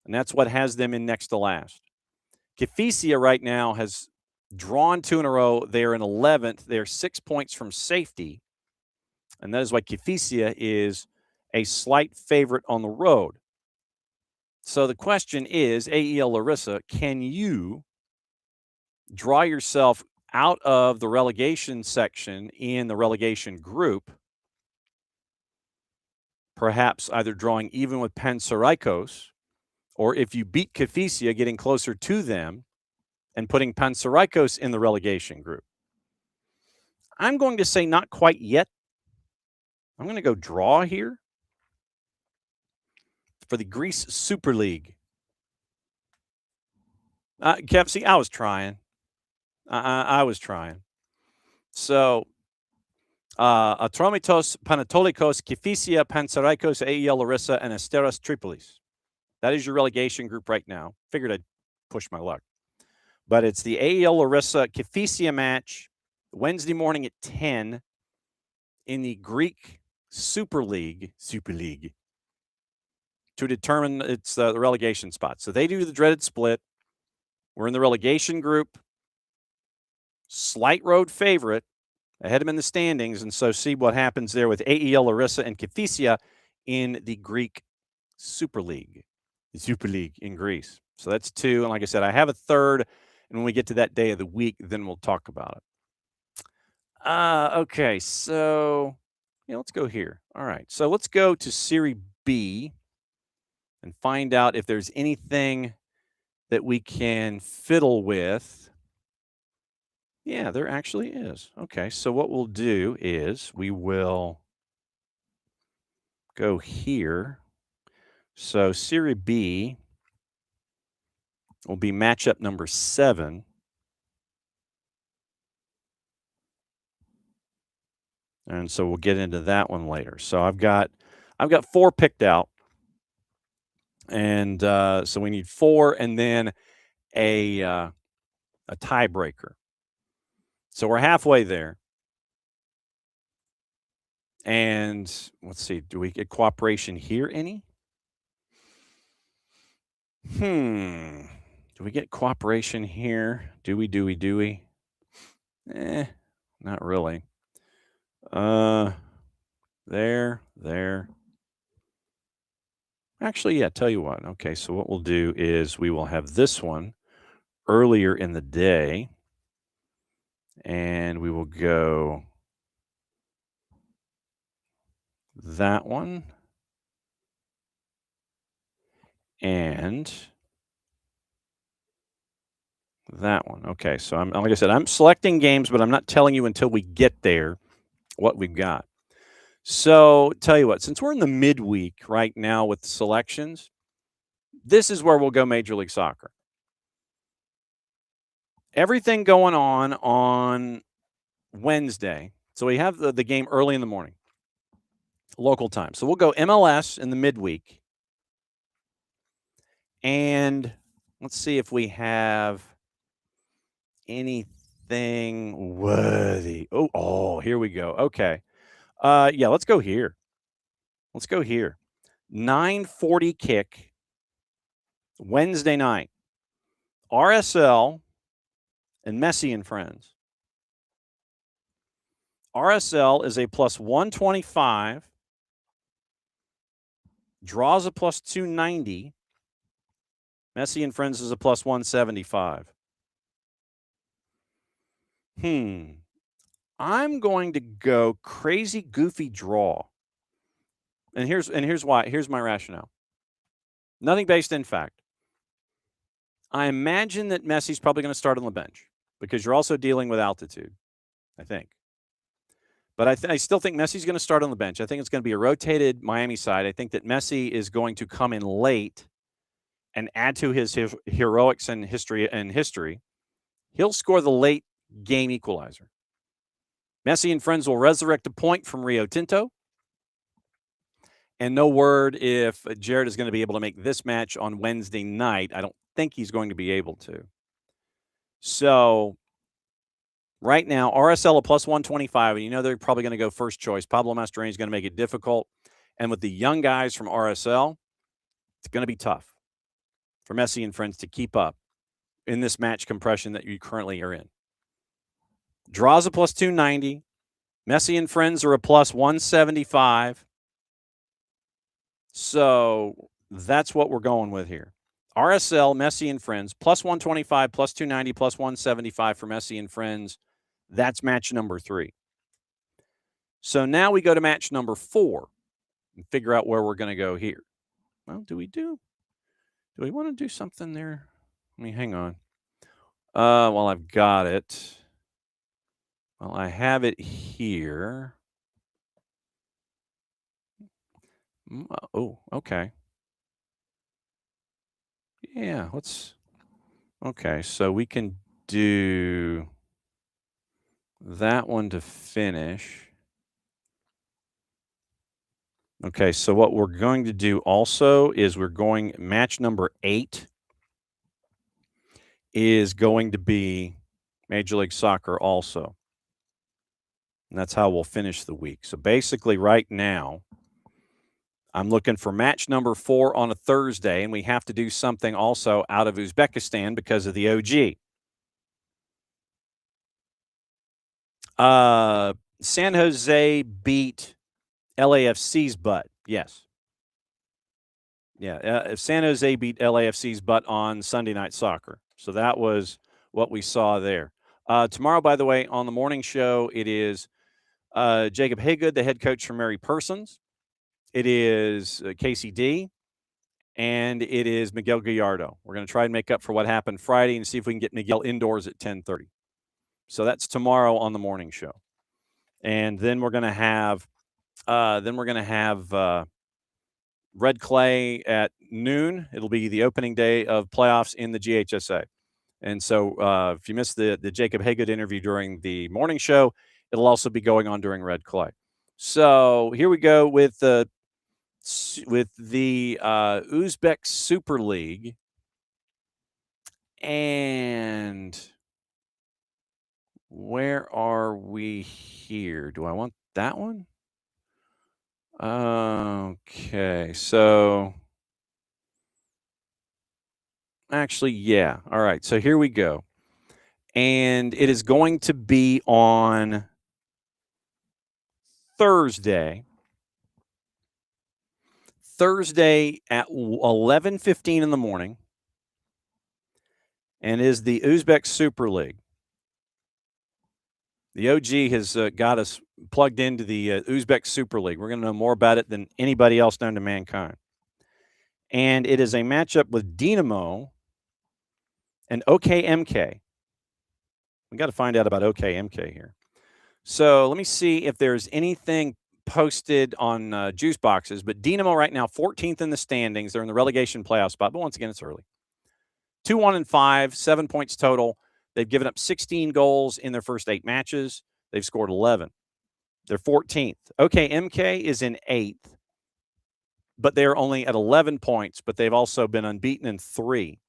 and that's what has them in next to last. Kifisia right now has drawn 2 in a row. They're in 11th. They're 6 points from safety, and that is why Kifisia is a slight favorite on the road. So the question is, AEL Larissa, can you draw yourself out of the relegation section in the relegation group, perhaps either drawing even with Panathinaikos, or if you beat Kifisia, getting closer to them and putting Panathinaikos in the relegation group? I'm going to say not quite yet. I'm going to go draw here for the Greece Super League. Kev, see, I was trying. I was trying. So, Atromitos, Panatolikos, Kifisia, Panathinaikos, AEL Larissa, and Asteras Tripolis. That is your relegation group right now. Figured I'd push my luck. But it's the AEL Larissa Kifisia match Wednesday morning at 10 in the Greek Super League to determine its the relegation spot. So they do the dreaded split. We're in the relegation group. Slight road favorite. Ahead of them in the standings, and so see what happens there with AEL Larissa and Kifisia in the Greek Super League in Greece. So that's 2, and like I said, I have a third, and when we get to that day of the week, then we'll talk about it. Okay, so let's go here. All right, so let's go to Serie B and find out if there's anything that we can fiddle with. Yeah, there actually is. Okay, so what we'll do is we will go here. So Serie B will be matchup number 7. And so we'll get into that one later. So I've got 4 picked out. And so we need 4 and then a tiebreaker. So we're halfway there. And let's see, do we get cooperation here any? Do we get cooperation here? Do we? Not really. There. Actually, yeah, tell you what. Okay, so what we'll do is we will have this one earlier in the day. And we will go that one. And that one. Okay, so like I said, I'm selecting games, but I'm not telling you until we get there what we've got. So tell you what, since we're in the midweek right now with selections, this is where we'll go Major League Soccer. Everything going on Wednesday. So we have the game early in the morning, local time. So we'll go MLS in the midweek. And let's see if we have anything worthy. Oh, here we go. Okay. Yeah, let's go here. 9:40 kick Wednesday night. RSL and Messi and friends. RSL is a plus 125. Draws a plus 290. Messi and Friends is a plus 175. I'm going to go crazy goofy draw. And here's why. Here's my rationale. Nothing based in fact. I imagine that Messi's probably going to start on the bench because you're also dealing with altitude, I think. But I still think Messi's going to start on the bench. I think it's going to be a rotated Miami side. I think that Messi is going to come in late and add to his heroics and history. He'll score the late game equalizer. Messi and Friends will resurrect a point from Rio Tinto. And no word if Jared is going to be able to make this match on Wednesday night. I don't think he's going to be able to. So right now, RSL a plus 125, and you know they're probably going to go first choice. Pablo Mastroeni is going to make it difficult. And with the young guys from RSL, it's going to be tough for Messi and Friends to keep up in this match compression that you currently are in. Draws a plus 290. Messi and Friends are a plus 175. So that's what we're going with here. RSL, Messi and Friends, plus 125, plus 290, plus 175 for Messi and Friends. That's match number 3. So now we go to match number 4 and figure out where we're going to go here. Well, do we want to do something there? Let me hang on. Well, I've got it. Well, I have it here. Oh, okay. Yeah, okay, so we can do that one to finish. Okay, so what we're going to do also is match number 8 is going to be Major League Soccer also. And that's how we'll finish the week. So basically right now, I'm looking for match number 4 on a Thursday, and we have to do something also out of Uzbekistan because of the OG. San Jose beat LAFC's butt. Yes. Yeah, San Jose beat LAFC's butt on Sunday Night Soccer. So that was what we saw there. Tomorrow, by the way, on the morning show, it is Jacob Haygood, the head coach from Mary Persons. It is KCD, and it is Miguel Gallardo. We're going to try and make up for what happened Friday and see if we can get Miguel indoors at 10:30. So that's tomorrow on the morning show. And then we're going to have Red Clay at noon. It'll be the opening day of playoffs in the GHSA. And so if you missed the Jacob Haygood interview during the morning show, it'll also be going on during Red Clay. So here we go with the Uzbek Super League. And where are we here? Do I want that one? Okay, so actually, yeah. All right, so here we go. And it is going to be on Thursday at 11:15 in the morning, and is the Uzbek Super League. The OG has got us plugged into the Uzbek Super League. We're going to know more about it than anybody else known to mankind. And it is a matchup with Dinamo and OKMK. We got to find out about OKMK here. So let me see if there's anything posted on juice boxes. But Dinamo right now, 14th in the standings. They're in the relegation playoff spot. But once again, it's early. 2-1-5, 7 points total. They've given up 16 goals in their first 8 matches. They've scored 11. They're 14th. OKMK is in 8th, but they're only at 11 points, but they've also been unbeaten in 3.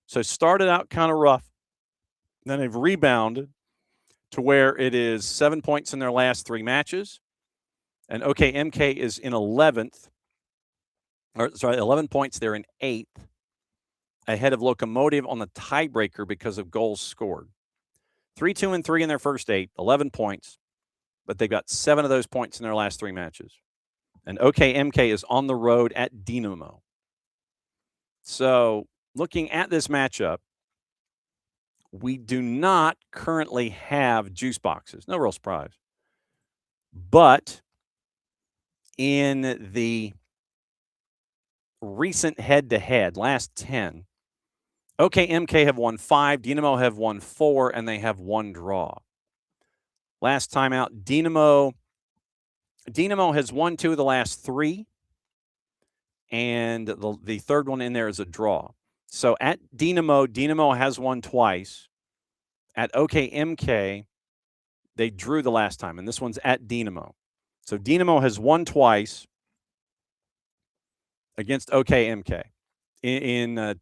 So started out kind of rough. Then they've rebounded to where it is 7 points in their last 3 matches. And OKMK is in 11th. 11 points. They're in 8th. Ahead of Lokomotiv on the tiebreaker because of goals scored. 3-2-3 in their first 8, 11 points, but they've got 7 of those points in their last 3 matches. And OKMK is on the road at Dinamo. So looking at this matchup, we do not currently have juice boxes. No real surprise. But in the recent head-to-head, last 10, OKMK have won 5, Dinamo have won 4, and they have 1 draw. Last time out, Dinamo has won 2 of the last 3, and the third one in there is a draw. So at Dinamo has won twice. At OKMK, they drew the last time, and this one's at Dinamo. So Dinamo has won twice against OKMK in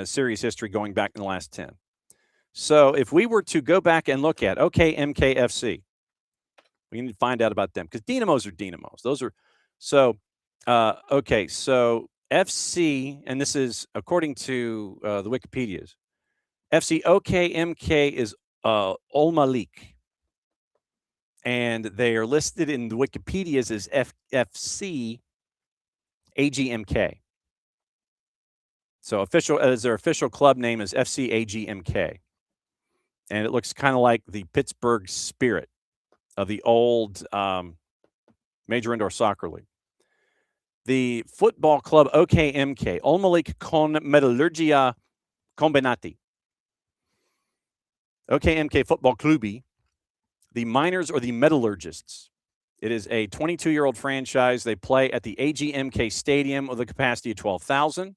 series history going back in the last 10. So if we were to go back and look at OKMK FC, we need to find out about them because Dynamos are Dynamos. Those are so okay. So FC, and this is according to the Wikipedias. FC OKMK is Ol Malik, and they are listed in the Wikipedias as FC AGMK. So their official club name is FC AGMK, and it looks kind of like the Pittsburgh Spirit of the old Major Indoor Soccer League. The football club OKMK, Ol Malik Kon Metallurgia Kombinati. OKMK Football Klubi, the Miners or the Metallurgists. It is a 22-year-old franchise. They play at the AGMK Stadium with a capacity of 12,000.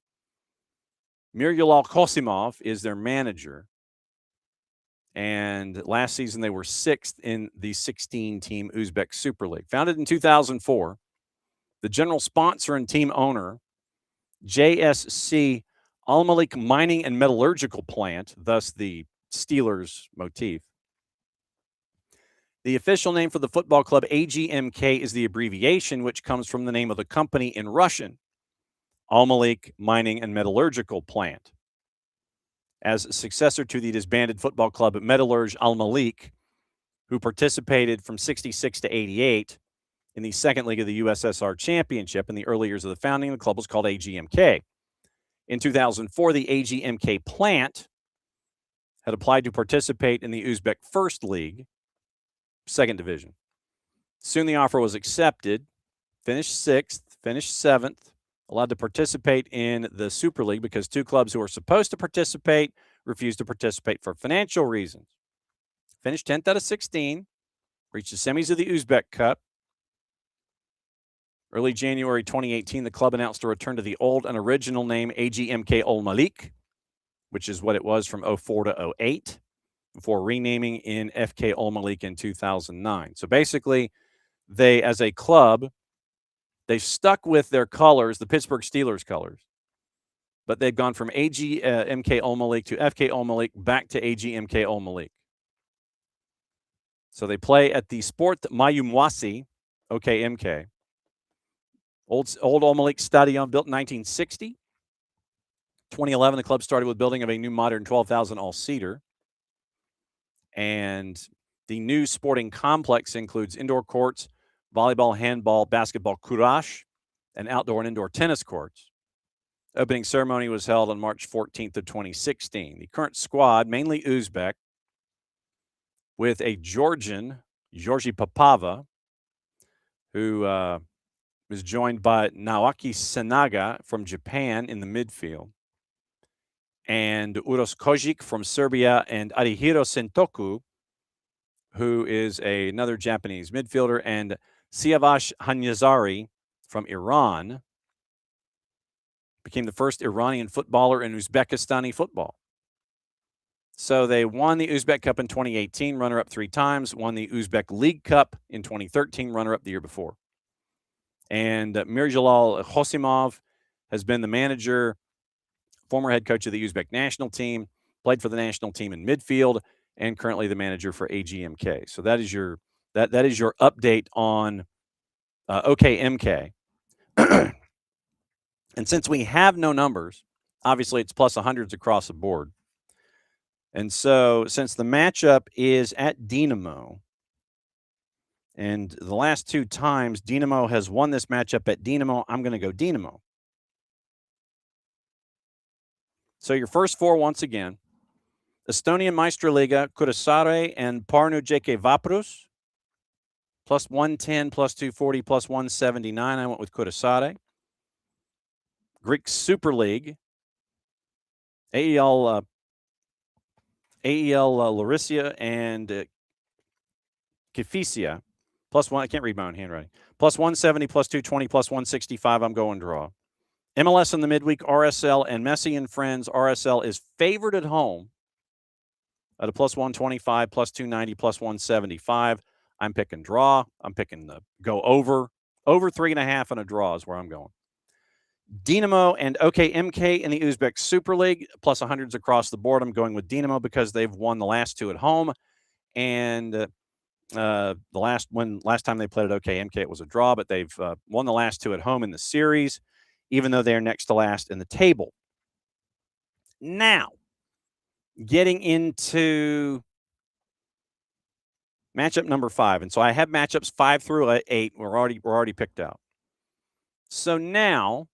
Miryulal Kosimov is their manager. And last season, they were 6th in the 16-team Uzbek Super League. Founded in 2004, the general sponsor and team owner, JSC Al Malik Mining and Metallurgical Plant, thus the Steelers motif. The official name for the football club, AGMK, is the abbreviation, which comes from the name of the company in Russian, Al Malik Mining and Metallurgical Plant. As a successor to the disbanded football club Metallurg Al Malik, who participated from 66 to 88 in the second league of the USSR Championship. In the early years of the founding, the club was called AGMK. In 2004, the AGMK plant had applied to participate in the Uzbek First League, second division. Soon the offer was accepted, finished 6th, finished 7th, allowed to participate in the Super League because 2 clubs who were supposed to participate refused to participate for financial reasons. Finished 10th out of 16, reached the semis of the Uzbek Cup. Early January 2018, the club announced a return to the old and original name AGMK Ol Malik, which is what it was from 04 to 08, before renaming in FK Ol Malik in 2009. So basically, they, as a club, they stuck with their colors, the Pittsburgh Steelers colors, but they've gone from AGMK Ol Malik to FK Ol Malik back to AGMK Ol Malik. So they play at the Sport Mayumwasi, OKMK. Old Ol Malik Stadium, built in 1960. 2011, the club started with building of a new modern 12,000 all-seater. And the new sporting complex includes indoor courts, volleyball, handball, basketball, courage, and outdoor and indoor tennis courts. Opening ceremony was held on March 14th of 2016. The current squad, mainly Uzbek, with a Georgian, Georgi Popova, who was joined by Naoki Senaga from Japan in the midfield, and Uros Kojic from Serbia, and Arihiro Sentoku, who is another Japanese midfielder, and Siavash Hanyazari from Iran, became the first Iranian footballer in Uzbekistani football. So they won the Uzbek Cup in 2018, runner-up 3 times, won the Uzbek League Cup in 2013, runner-up the year before. And Miryulal Khosimov has been the manager, former head coach of the Uzbek national team, played for the national team in midfield, and currently the manager for AGMK. So that is your that is your update on OKMK. And since we have no numbers, obviously it's plus 100s across the board. And so since the matchup is at Dinamo, And the last 2 times Dinamo has won this matchup at Dinamo, I'm going to go Dinamo. So your first 4 once again. Estonian Meistriliiga, Kuressaare and Pärnu JK Vaprus. Plus 110, plus 240, plus 179. I went with Kuressaare. Greek Super League. AEL Larissa and Kifisia. Plus 1. I can't read my own handwriting. Plus 170, plus 220, plus 165. I'm going draw. MLS in the midweek, RSL and Messi and Friends. RSL is favored at home at a plus 125, plus 290, plus 175. I'm picking draw. I'm picking the go over. Over 3.5 and a draw is where I'm going. Dinamo and OKMK in the Uzbek Super League, plus 100s across the board. I'm going with Dinamo because they've won the last 2 at home. And the last time they played at OKMK, it was a draw, but they've won the last 2 at home in the series, even though they're next to last in the table. Now, getting into matchup number 5. And so I have matchups 5 through 8. We're already picked out. So now,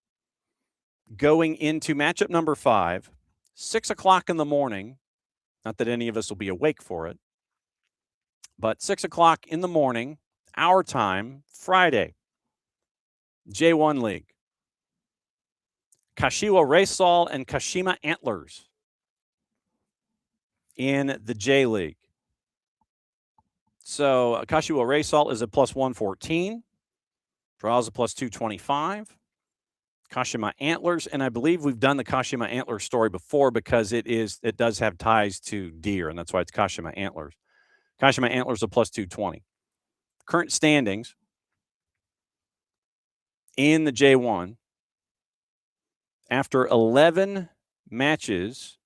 going into matchup number 5, 6 o'clock in the morning, not that any of us will be awake for it, but 6 o'clock in the morning, our time, Friday, J1 League. Kashiwa Reysol and Kashima Antlers in the J League. So Kashiwa Reysol is a plus 114. Draws a plus 225. Kashima Antlers, and I believe we've done the Kashima Antlers story before because it does have ties to deer, and that's why it's Kashima Antlers. Kashima Antlers a plus 220. Current standings in the J1. After 11 matches,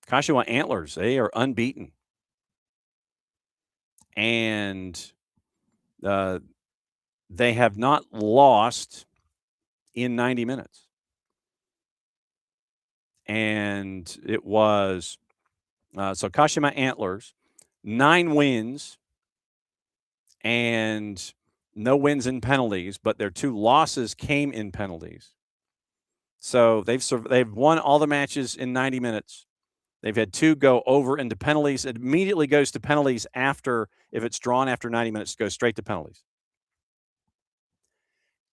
Kashiwa Antlers, they are unbeaten. And they have not lost in 90 minutes. And it was, so Kashima Antlers, 9 wins and no wins in penalties, but their 2 losses came in penalties. So they've won all the matches in 90 minutes. They've had 2 go over into penalties. It immediately goes to penalties after, if it's drawn after 90 minutes, it goes straight to penalties.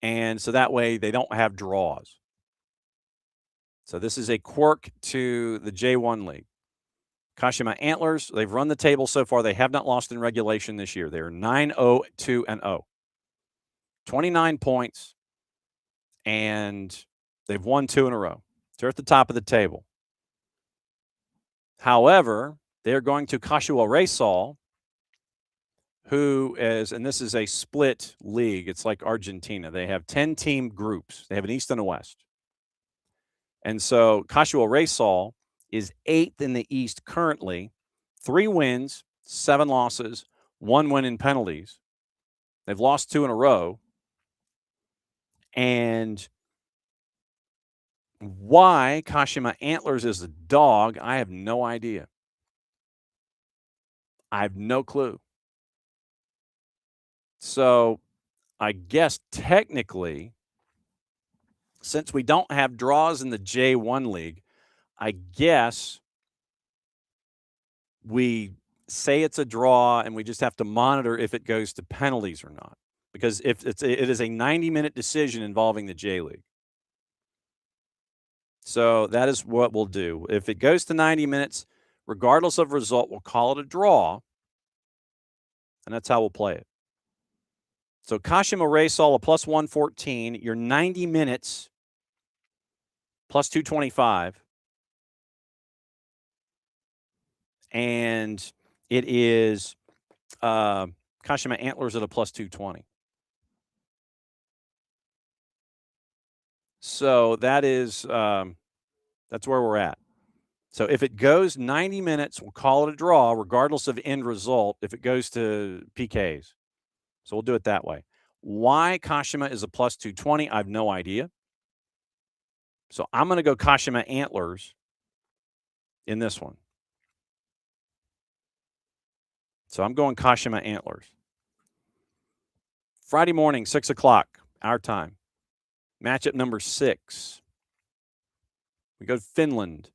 And so that way they don't have draws. So this is a quirk to the J1 League. Kashima Antlers, they've run the table so far. They have not lost in regulation this year. They're 9-0-2-0. 29 points, and they've won 2 in a row. They're at the top of the table. However, they're going to Kashiwa Reysol, who is, and this is a split league. It's like Argentina. They have 10-team groups. They have an East and a West. And so Kashiwa Reysol is 8th in the East currently. 3 wins, 7 losses, 1 win in penalties. They've lost 2 in a row. And why Kashima Antlers is a dog, I have no idea. I have no clue. So I guess technically, since we don't have draws in the J1 League, I guess we say it's a draw and we just have to monitor if it goes to penalties or not. Because if it is a 90-minute decision involving the J League. So that is what we'll do. If it goes to 90 minutes, regardless of result, we'll call it a draw. And that's how we'll play it. So Kashima Reysol, a plus 114. Your 90 minutes, plus 225. And it is Kashima Antlers at a plus 220. So that is that's where we're at. So if it goes 90 minutes, we'll call it a draw, regardless of end result, if it goes to PKs. So we'll do it that way. Why Kashima is a plus 220, I have no idea. So I'm going to go Kashima Antlers in this one. So I'm going Kashima Antlers. Friday morning, 6 o'clock, our time. Matchup number 6. We go to Finland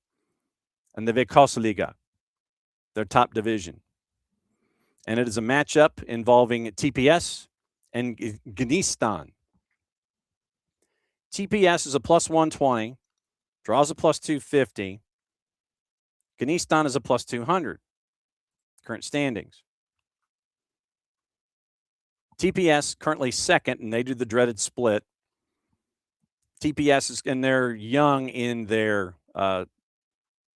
and the Veikkausliiga, their top division. And it is a matchup involving TPS and Gnistan. TPS is a plus 120, draws a plus 250. Gnistan is a plus 200. Current standings. TPS currently second, and they do the dreaded split. TPS is, and they're young in their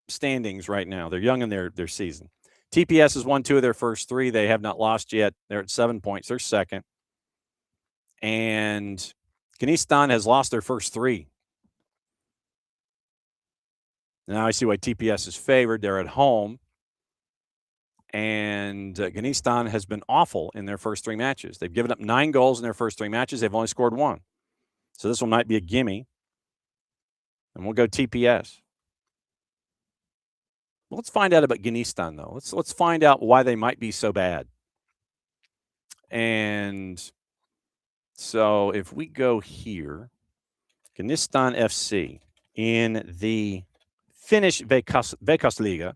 standings right now. They're young in their season. TPS has won 2 of their first 3. They have not lost yet. They're at 7 points. They're second. And Gnistan has lost their first 3. Now I see why TPS is favored. They're at home. And Gnistan has been awful in their first 3 matches. They've given up 9 goals in their first 3 matches. They've only scored 1. So this one might be a gimme. And we'll go TPS. Well, let's find out about Gnistan, though. Let's find out why they might be so bad. And so if we go here, Gnistan FC in the Finnish Veikkausliiga.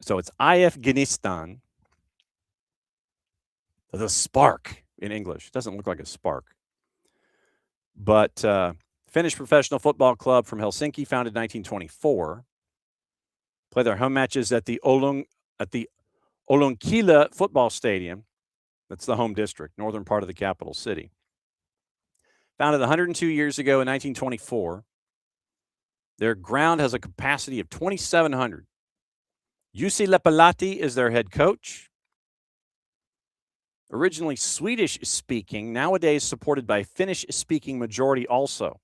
So it's IF Gnistan. The Spark in English. It doesn't look like a spark. But Finnish professional football club from Helsinki, founded in 1924. Play their home matches at the Olonkila football stadium. That's the home district, northern part of the capital city. Founded 102 years ago in 1924. Their ground has a capacity of 2,700. Jussi Lepälahti is their head coach. Originally Swedish-speaking, nowadays supported by Finnish-speaking majority also.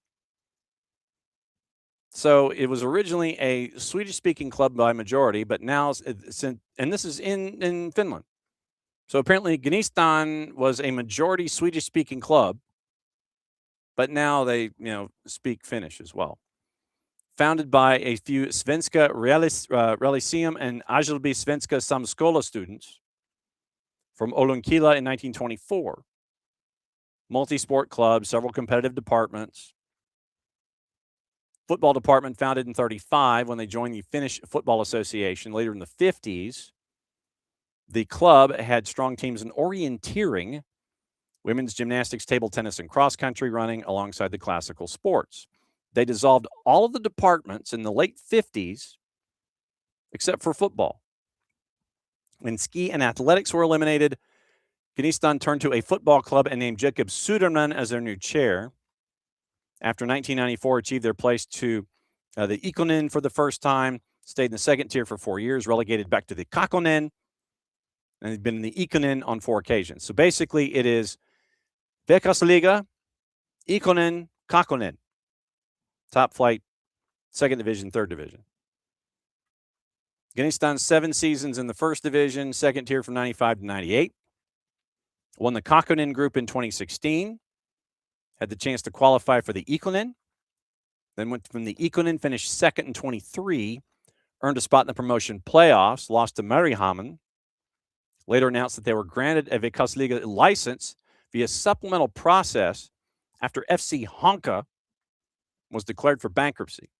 So it was originally a Swedish-speaking club by majority, but now, and this is in Finland. So apparently Gnistan was a majority Swedish-speaking club, but now they, speak Finnish as well. Founded by a few Svenska Religium and Ajilby Svenska Samskola students from Olonkila in 1924. Multi-sport club, several competitive departments. Football department founded in 1935 when they joined the Finnish Football Association. Later in the 1950s, the club had strong teams in orienteering, women's gymnastics, table tennis, and cross-country running alongside the classical sports. They dissolved all of the departments in the late 1950s, except for football. When ski and athletics were eliminated, Gnistan turned to a football club and named Jacob Suderman as their new chair. After 1994, achieved their place to the Ikonen for the first time, stayed in the second tier for 4 years, relegated back to the Kakkonen, and they've been in the Ikonen on 4 occasions. So basically, it is Veikkausliiga, Ikonen, Kakkonen. Top flight, 2nd division, 3rd division. Gnistan 7 seasons in the 1st division, 2nd tier from 95 to 98. Won the Kakkonen group in 2016. Had the chance to qualify for the Ikonen. Then went from the Ikonen, finished 2nd in 23. Earned a spot in the promotion playoffs, lost to Mariehamn. Later announced that they were granted a Veikkausliiga license via supplemental process after FC Honka was declared for bankruptcy.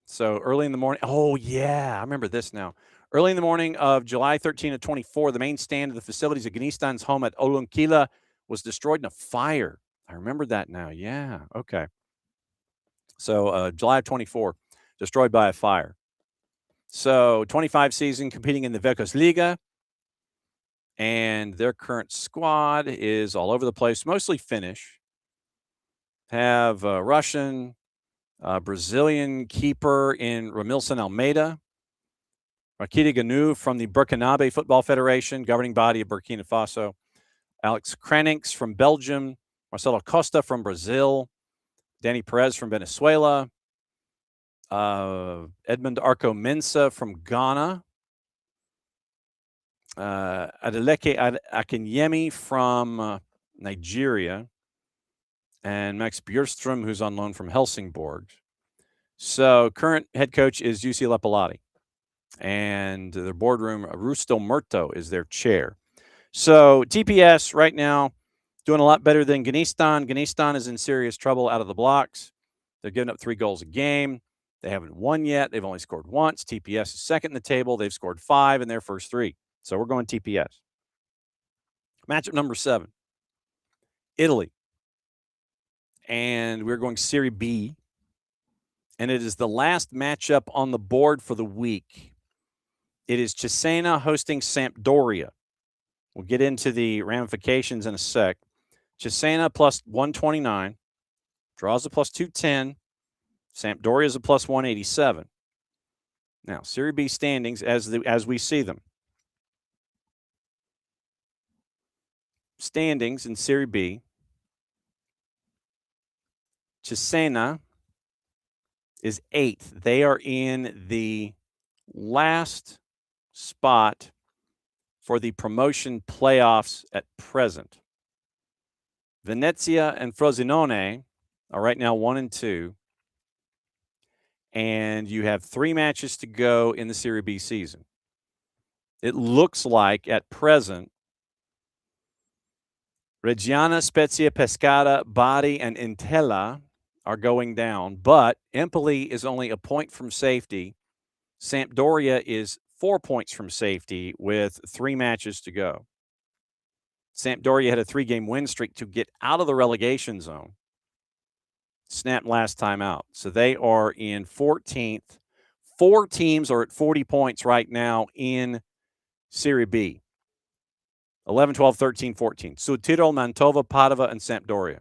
So early in the morning, oh yeah, I remember this now. Early in the morning of July 13 of 24, the main stand of the facilities of Gnistan's home at Olonkila was destroyed in a fire. I remember that now. Yeah, okay. So July of 24, destroyed by a fire. So 25 season competing in the Veikkausliiga, and their current squad is all over the place, mostly Finnish. Have Russian, Brazilian keeper in Ramilson Almeida. Rakita Ganu from the Burkinabe Football Federation, governing body of Burkina Faso. Alex Kranix from Belgium. Marcelo Costa from Brazil. Danny Perez from Venezuela. Edmund Arco Mensah from Ghana. Adeleke Akinyemi from Nigeria. And Max Bjurström, who's on loan from Helsingborg. So current head coach is Jussi Lepälahti. and their boardroom, Rusto Murto, is their chair. So TPS right now doing a lot better than Ghanistan. Ghanistan is in serious trouble out of the blocks. They're giving up 3 goals a game. They haven't won yet. They've only scored once. TPS is second in the table. They've scored 5 in their first 3. So we're going TPS. Matchup number 7, Italy. And we're going Serie B. And it is the last matchup on the board for the week. It is Cesena hosting Sampdoria. We'll get into the ramifications in a sec. Cesena plus 129. Draws a plus 210. Sampdoria is a plus 187. Now, Serie B standings as we see them. Standings in Serie B. Cesena is 8th. They are in the last spot for the promotion playoffs at present. Venezia and Frosinone are right now 1 and 2. And you have 3 matches to go in the Serie B season. It looks like at present, Reggiana, Spezia, Pescara, Bari, and Entella are going down, but Empoli is only a point from safety. Sampdoria is 4 points from safety with 3 matches to go. Sampdoria had a 3-game win streak to get out of the relegation zone. Snapped last time out. So they are in 14th. 4 teams are at 40 points right now in Serie B. 11, 12, 13, 14. Sutiro, Mantova, Padova, and Sampdoria.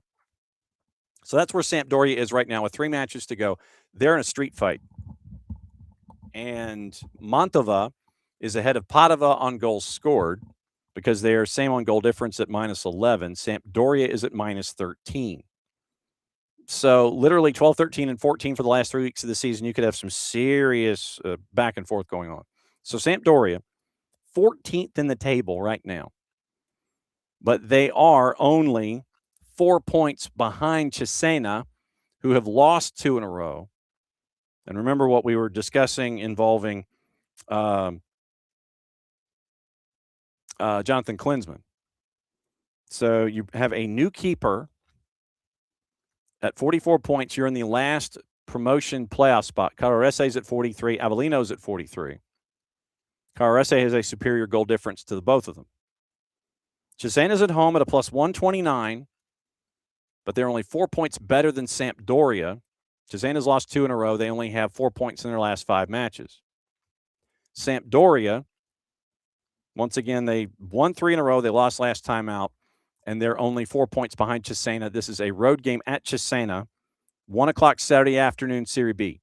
So that's where Sampdoria is right now with 3 matches to go. They're in a street fight. And Mantova is ahead of Padova on goals scored because they are same on goal difference at minus 11. Sampdoria is at minus 13. So literally 12, 13, and 14 for the last 3 weeks of the season. You could have some serious back and forth going on. So Sampdoria, 14th in the table right now. But they are only 4 points behind Cesena, who have lost 2 in a row. And remember what we were discussing involving Jonathan Klinsmann. So you have a new keeper at 44 points. You're in the last promotion playoff spot. Carrarese is at 43. Avellino's at 43. Carrarese has a superior goal difference to the both of them. Cesena's at home at a plus 129, but they're only 4 points better than Sampdoria. Cesena's lost 2 in a row. They only have 4 points in their last 5 matches. Sampdoria, once again, they won 3 in a row. They lost last time out, and they're only 4 points behind Cesena. This is a road game at Cesena, 1 o'clock Saturday afternoon, Serie B.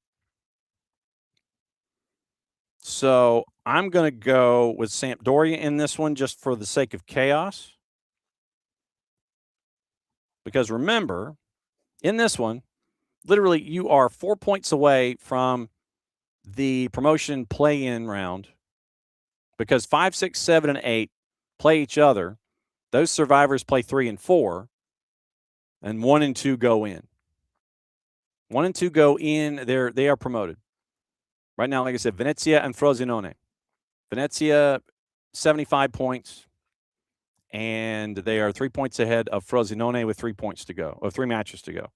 So I'm going to go with Sampdoria in this one just for the sake of chaos. Because remember, in this one, literally you are 4 points away from the promotion play-in round because 5, 6, 7, and 8 play each other. Those survivors play 3 and 4, and 1 and 2 go in. 1 and 2 go in. They are promoted. Right now, like I said, Venezia and Frosinone. Venezia, 75 points, and they are 3 points ahead of Frosinone with 3 points to go, or 3 matches to go.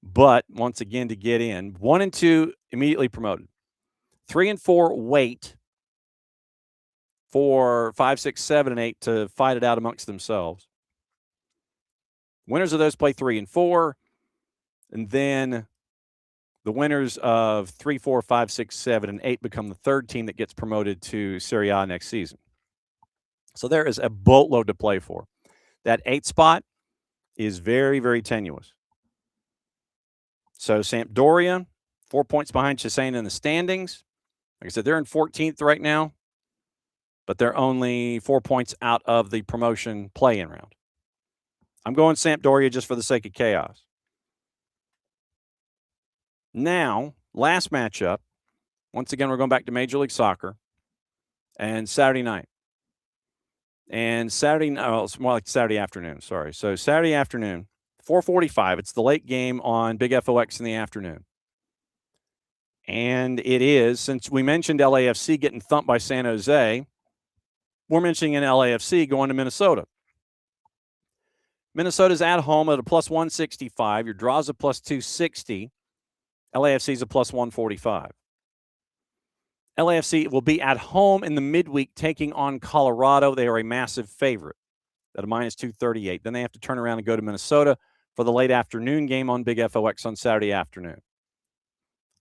But once again, to get in, 1 and 2 immediately promoted. 3 and 4 wait for 5, 6, 7, and 8 to fight it out amongst themselves. Winners of those play 3 and 4, and then the winners of 3, 4, 5, 6, 7, and 8 become the 3rd team that gets promoted to Serie A next season. So there is a boatload to play for. That 8th spot is very, very tenuous. So Sampdoria, 4 points behind Cesena in the standings. Like I said, they're in 14th right now, but they're only 4 points out of the promotion play-in round. I'm going Sampdoria just for the sake of chaos. Now, last matchup. Once again, we're going back to Major League Soccer and Saturday night. And it's more like Saturday afternoon, sorry. So Saturday afternoon, 4:45. It's the late game on Big FOX in the afternoon. And it is, since we mentioned LAFC getting thumped by San Jose, we're mentioning an LAFC going to Minnesota. Minnesota's at home at a plus 165. Your draw's a plus 260. LAFC's a plus 145. LAFC will be at home in the midweek taking on Colorado. They are a massive favorite at a minus 238. Then they have to turn around and go to Minnesota for the late afternoon game on Big FOX on Saturday afternoon.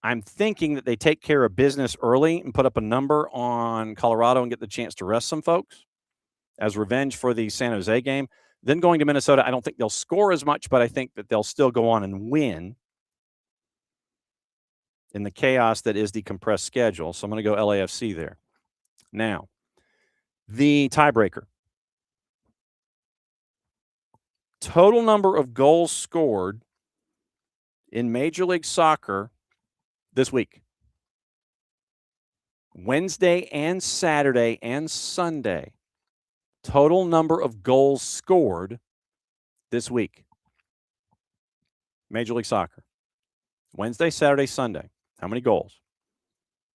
I'm thinking that they take care of business early and put up a number on Colorado and get the chance to rest some folks as revenge for the San Jose game. Then going to Minnesota, I don't think they'll score as much, but I think that they'll still go on and win in the chaos that is the compressed schedule. So I'm going to go LAFC there. Now, the tiebreaker. Total number of goals scored in Major League Soccer this week. Wednesday and Saturday and Sunday. Total number of goals scored this week. Major League Soccer. Wednesday, Saturday, Sunday. How many goals?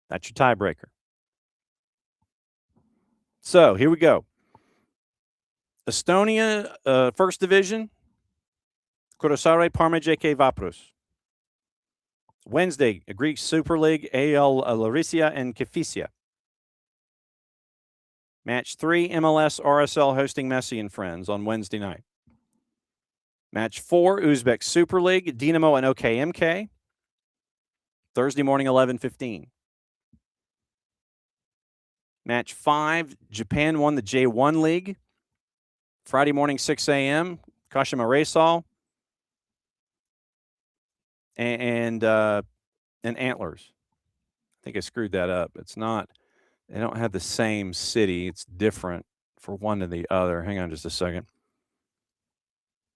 That's your tiebreaker. So here we go. Estonia, First Division. Kurosare Parmejeke Vaprus. Wednesday, Greek Super League, AL Larisia and Kefisia. Match 3, MLS RSL hosting Messi and Friends on Wednesday night. Match 4, Uzbek Super League, Dinamo and OKMK. Thursday morning, 11:15. Match 5, Japan won the J1 League. Friday morning, 6 a.m., Kashima Reysol and Antlers. I think I screwed that up. It's not, they don't have the same city. It's different for one and the other. Hang on just a second.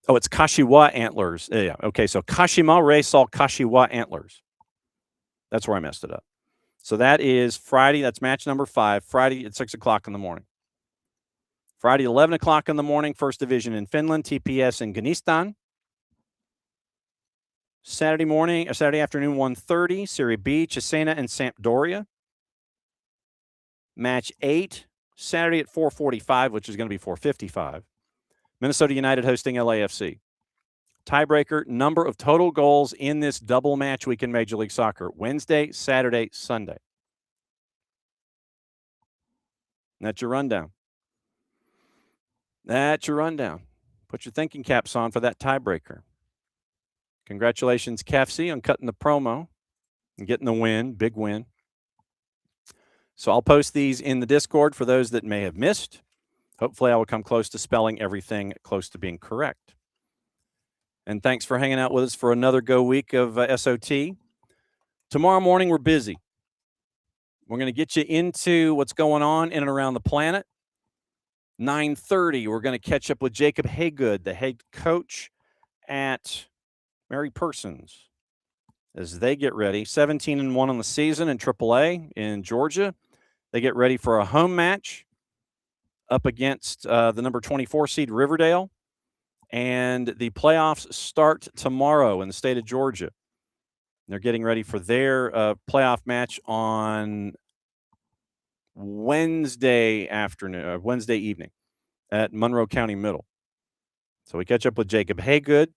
Oh, it's Kashiwa Antlers. Yeah, okay, so Kashima Reysol Kashiwa Antlers. That's where I messed it up. So that is Friday. That's match number 5, Friday at 6 o'clock in the morning. Friday, 11 o'clock in the morning, First Division in Finland, TPS in Gnistan. Saturday morning, or Saturday afternoon, 1:30, Serie B, Cesena and Sampdoria. Match 8, Saturday at 4:45, which is going to be 4:55. Minnesota United hosting LAFC. Tiebreaker, number of total goals in this double match week in Major League Soccer. Wednesday, Saturday, Sunday. That's your rundown. That's your rundown. Put your thinking caps on for that tiebreaker. Congratulations, CAFC, on cutting the promo and getting the win. Big win. So I'll post these in the Discord for those that may have missed. Hopefully I will come close to spelling everything close to being correct. And thanks for hanging out with us for another go week of SOT. Tomorrow morning, we're busy. We're going to get you into what's going on in and around the planet. 9:30, we're going to catch up with Jacob Haygood, the head coach at Mary Persons, as they get ready. 17-1 on the season in AAA in Georgia. They get ready for a home match up against the number 24 seed Riverdale. And the playoffs start tomorrow in the state of Georgia. They're getting ready for their playoff match on Wednesday afternoon, Wednesday evening at Monroe County Middle. So we catch up with Jacob Haygood.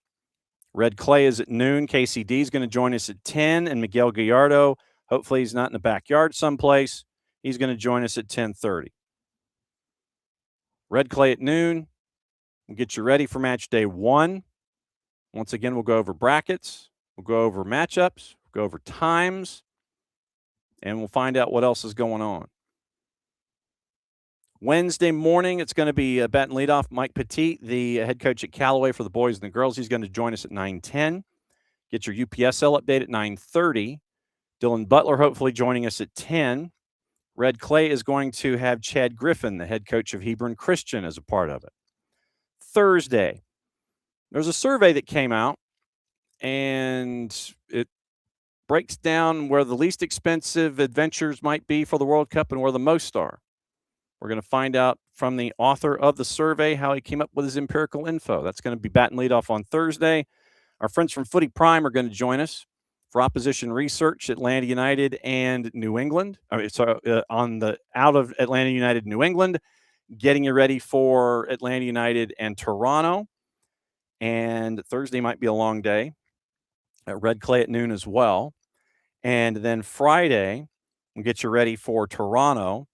Red Clay is at noon. KCD is going to join us at 10. And Miguel Gallardo, hopefully he's not in the backyard someplace. He's going to join us at 10:30. Red Clay at noon. We'll get you ready for match day 1. Once again, we'll go over brackets. We'll go over matchups. We'll go over times. And we'll find out what else is going on. Wednesday morning, it's going to be bat and leadoff. Mike Petit, the head coach at Callaway for the boys and the girls. He's going to join us at 9:10. Get your UPSL update at 9:30. Dylan Butler hopefully joining us at 10. Red Clay is going to have Chad Griffin, the head coach of Hebron Christian, as a part of it. Thursday, there's a survey that came out, and it breaks down where the least expensive adventures might be for the World Cup and where the most are. We're going to find out from the author of the survey how he came up with his empirical info. That's going to be bat and leadoff on Thursday. Our friends from Footy Prime are going to join us. For opposition research, Atlanta United and New England. Out of Atlanta United, New England, getting you ready for Atlanta United and Toronto. And Thursday might be a long day. Red Clay at noon as well. And then Friday, we'll get you ready for Toronto.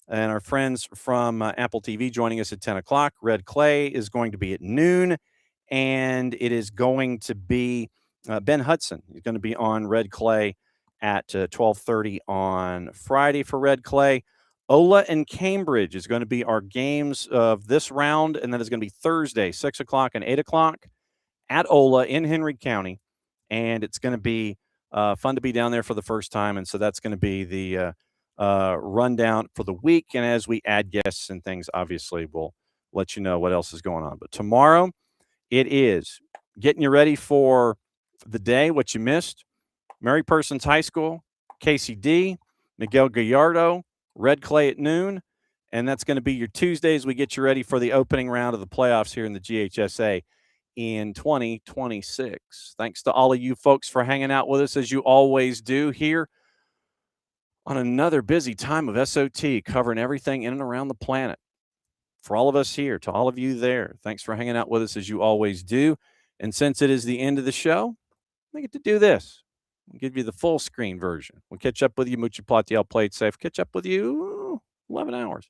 And our friends from Apple TV joining us at 10 o'clock. Red Clay is going to be at noon. And it is going to be Ben Hudson. He's going to be on Red Clay at 12:30 on Friday for Red Clay. Ola and Cambridge is going to be our games of this round. And then it's going to be Thursday, 6 o'clock and 8 o'clock at Ola in Henry County. And it's going to be fun to be down there for the first time. And so that's going to be the rundown for the week. And as we add guests and things, obviously, we'll let you know what else is going on. But tomorrow, it is getting you ready for the day, what you missed. Mary Persons High School, KCD, Miguel Gallardo, Red Clay at noon. And that's going to be your Tuesdays. We get you ready for the opening round of the playoffs here in the GHSA in 2026. Thanks to all of you folks for hanging out with us as you always do here on another busy time of SOT, covering everything in and around the planet. For all of us here, to all of you there, thanks for hanging out with us as you always do. And since it is the end of the show, I get to do this. We'll give you the full screen version. We'll catch up with you. Mucho Platiel played safe. Catch up with you 11 hours.